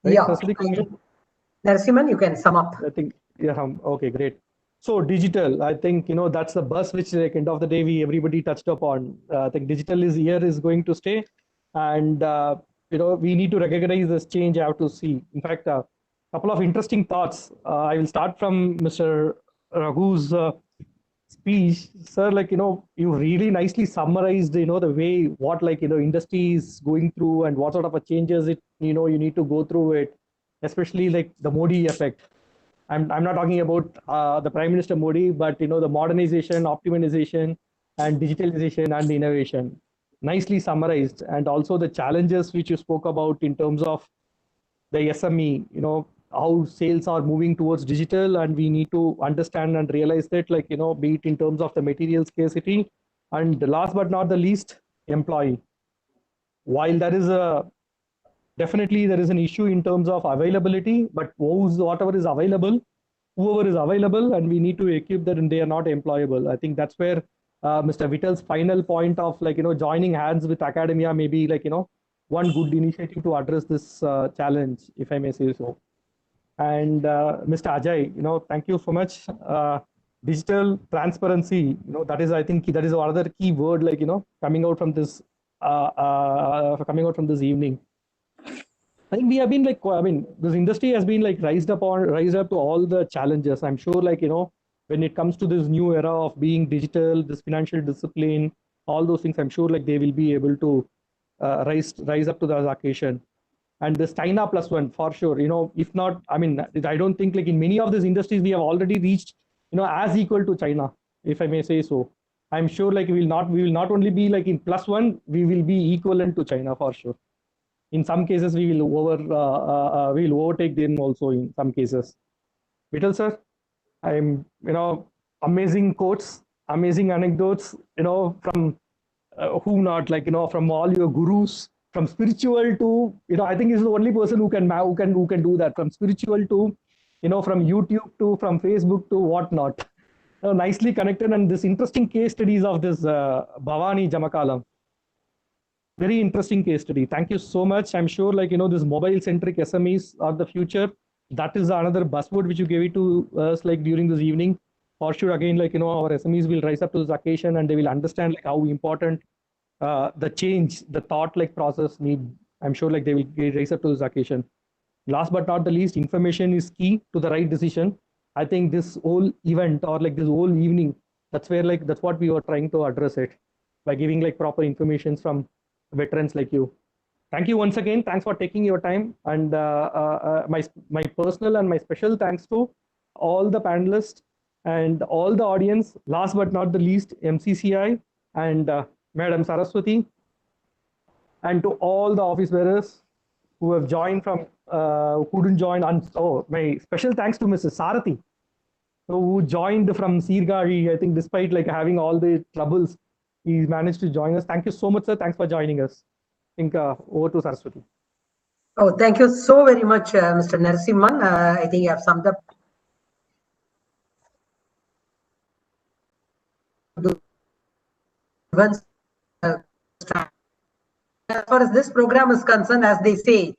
Right, Yeah. Narasimhan, you can sum up. I think, yeah. Okay, great. So digital, I think, that's the buzz which, like, end of the day, everybody touched upon. I think digital is going to stay, and we need to recognize this change. I have to see. In fact, a couple of interesting thoughts. I will start from Mr. Raghu's speech, sir. Like, you really nicely summarized, the way what, like, industry is going through and what sort of a changes it, you need to go through it, especially like the Modi effect. I'm not talking about the Prime Minister Modi, but the modernization, optimization, and digitalization and innovation. Nicely summarized, and also the challenges which you spoke about in terms of the SME. How sales are moving towards digital, and we need to understand and realize that, like, be it in terms of the material scarcity, and last but not the least, employee. While there is definitely there is an issue in terms of availability, but whoever is available, and we need to equip that, and they are not employable. I think that's where Mr. Vittal's final point of, like, joining hands with academia may be, like, one good initiative to address this challenge, if I may say so. And Mr. Ajay, thank you so much. Digital transparency, that is, I think that is another key word, like, coming out from this evening. I think we have been, like, this industry has been, like, raised up to all the challenges. I'm sure, like, when it comes to this new era of being digital, this financial discipline, all those things, I'm sure, like, they will be able to rise up to the occasion. And this China plus one, for sure, if not, I don't think, like, in many of these industries, we have already reached, as equal to China, if I may say so. I'm sure, like, we will not only be, like, in plus one, we will be equivalent to China, for sure. In some cases, we will overtake them also in some cases. Vittal sir, I'm, amazing quotes, amazing anecdotes, from who not, like, from all your gurus, from spiritual to, I think he's the only person who can do that, from spiritual to, from YouTube to, from Facebook to whatnot. Nicely connected, and this interesting case studies of this Bhavani Jamakalam. Very interesting case study. Thank you so much. I'm sure, like, this mobile-centric SMEs are the future. That is another buzzword which you gave it to us, like, during this evening. For sure, again, like, our SMEs will rise up to this occasion, and they will understand, like, how important the change, the thought, like, process need. I'm sure, like, they will rise up to this occasion. Last but not the least, information is key to the right decision. I think this whole event, or like this whole evening, that's where, like, that's what we were trying to address it, by giving, like, proper information from veterans like you. Thank you once again. Thanks for taking your time. And my personal and my special thanks to all the panelists and all the audience. Last but not the least, MCCI and Madam Saraswati, and to all the office bearers who have joined from, who couldn't join. And my special thanks to Mrs. Sarathi, who joined from Sirgari. I think despite, like, having all the troubles, he managed to join us. Thank you so much, sir. Thanks for joining us. I think over to Saraswati. Oh, thank you so very much, Mr. Narasimhan. I think you have summed up events. As far as this program is concerned, as they say,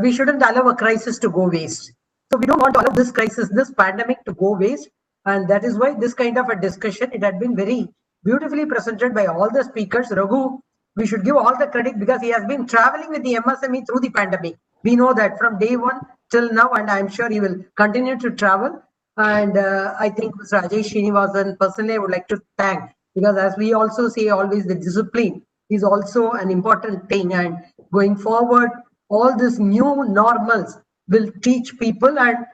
we shouldn't allow a crisis to go waste. So we don't want to allow this crisis, this pandemic to go waste. And that is why this kind of a discussion, it had been very beautifully presented by all the speakers. Raghu, we should give all the credit because he has been traveling with the MSME through the pandemic. We know that from day one till now, and I'm sure he will continue to travel. And I think Mr. Rajesh Srinivasan, personally, I would like to thank, because as we also say always, the discipline is also an important thing, and going forward all these new normals will teach people. And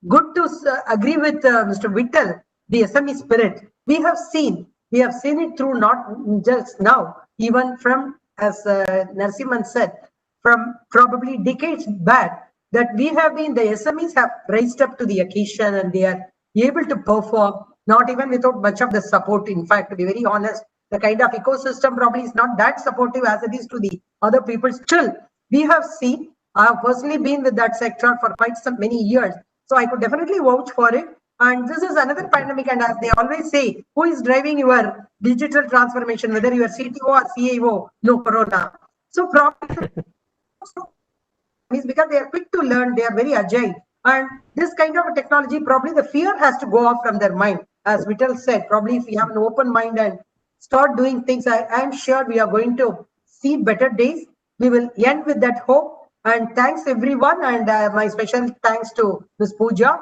good to agree with Mr. Vittal, the SME spirit we have seen it through, not just now, even from, as Narasimhan said, from probably decades back, that we have been, the SMEs have raised up to the occasion and they are able to perform, not even without much of the support. In fact, to be very honest, the kind of ecosystem probably is not that supportive as it is to the other people. Still, we have seen, I have personally been with that sector for quite some many years, so I could definitely vouch for it. And this is another pandemic, and as they always say, who is driving your digital transformation, whether you are CTO or CIO? No, Corona. So probably is because they are quick to learn, they are very agile, and this kind of a technology, probably the fear has to go off from their mind. As Vittal said, probably if we have an open mind and start doing things, I am sure we are going to see better days. We will end with that hope. And thanks everyone, and my special thanks to Ms. Pooja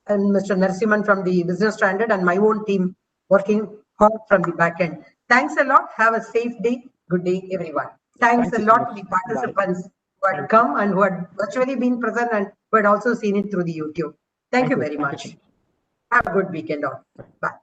and Mr. Narasimhan from the Business Standard and my own team working hard from the back end. Thanks a lot. Have a safe day. Good day, everyone. Thanks a lot to the participants who had come and who had virtually been present and who had also seen it through the YouTube. Thank you very much. Have a good weekend all. Bye.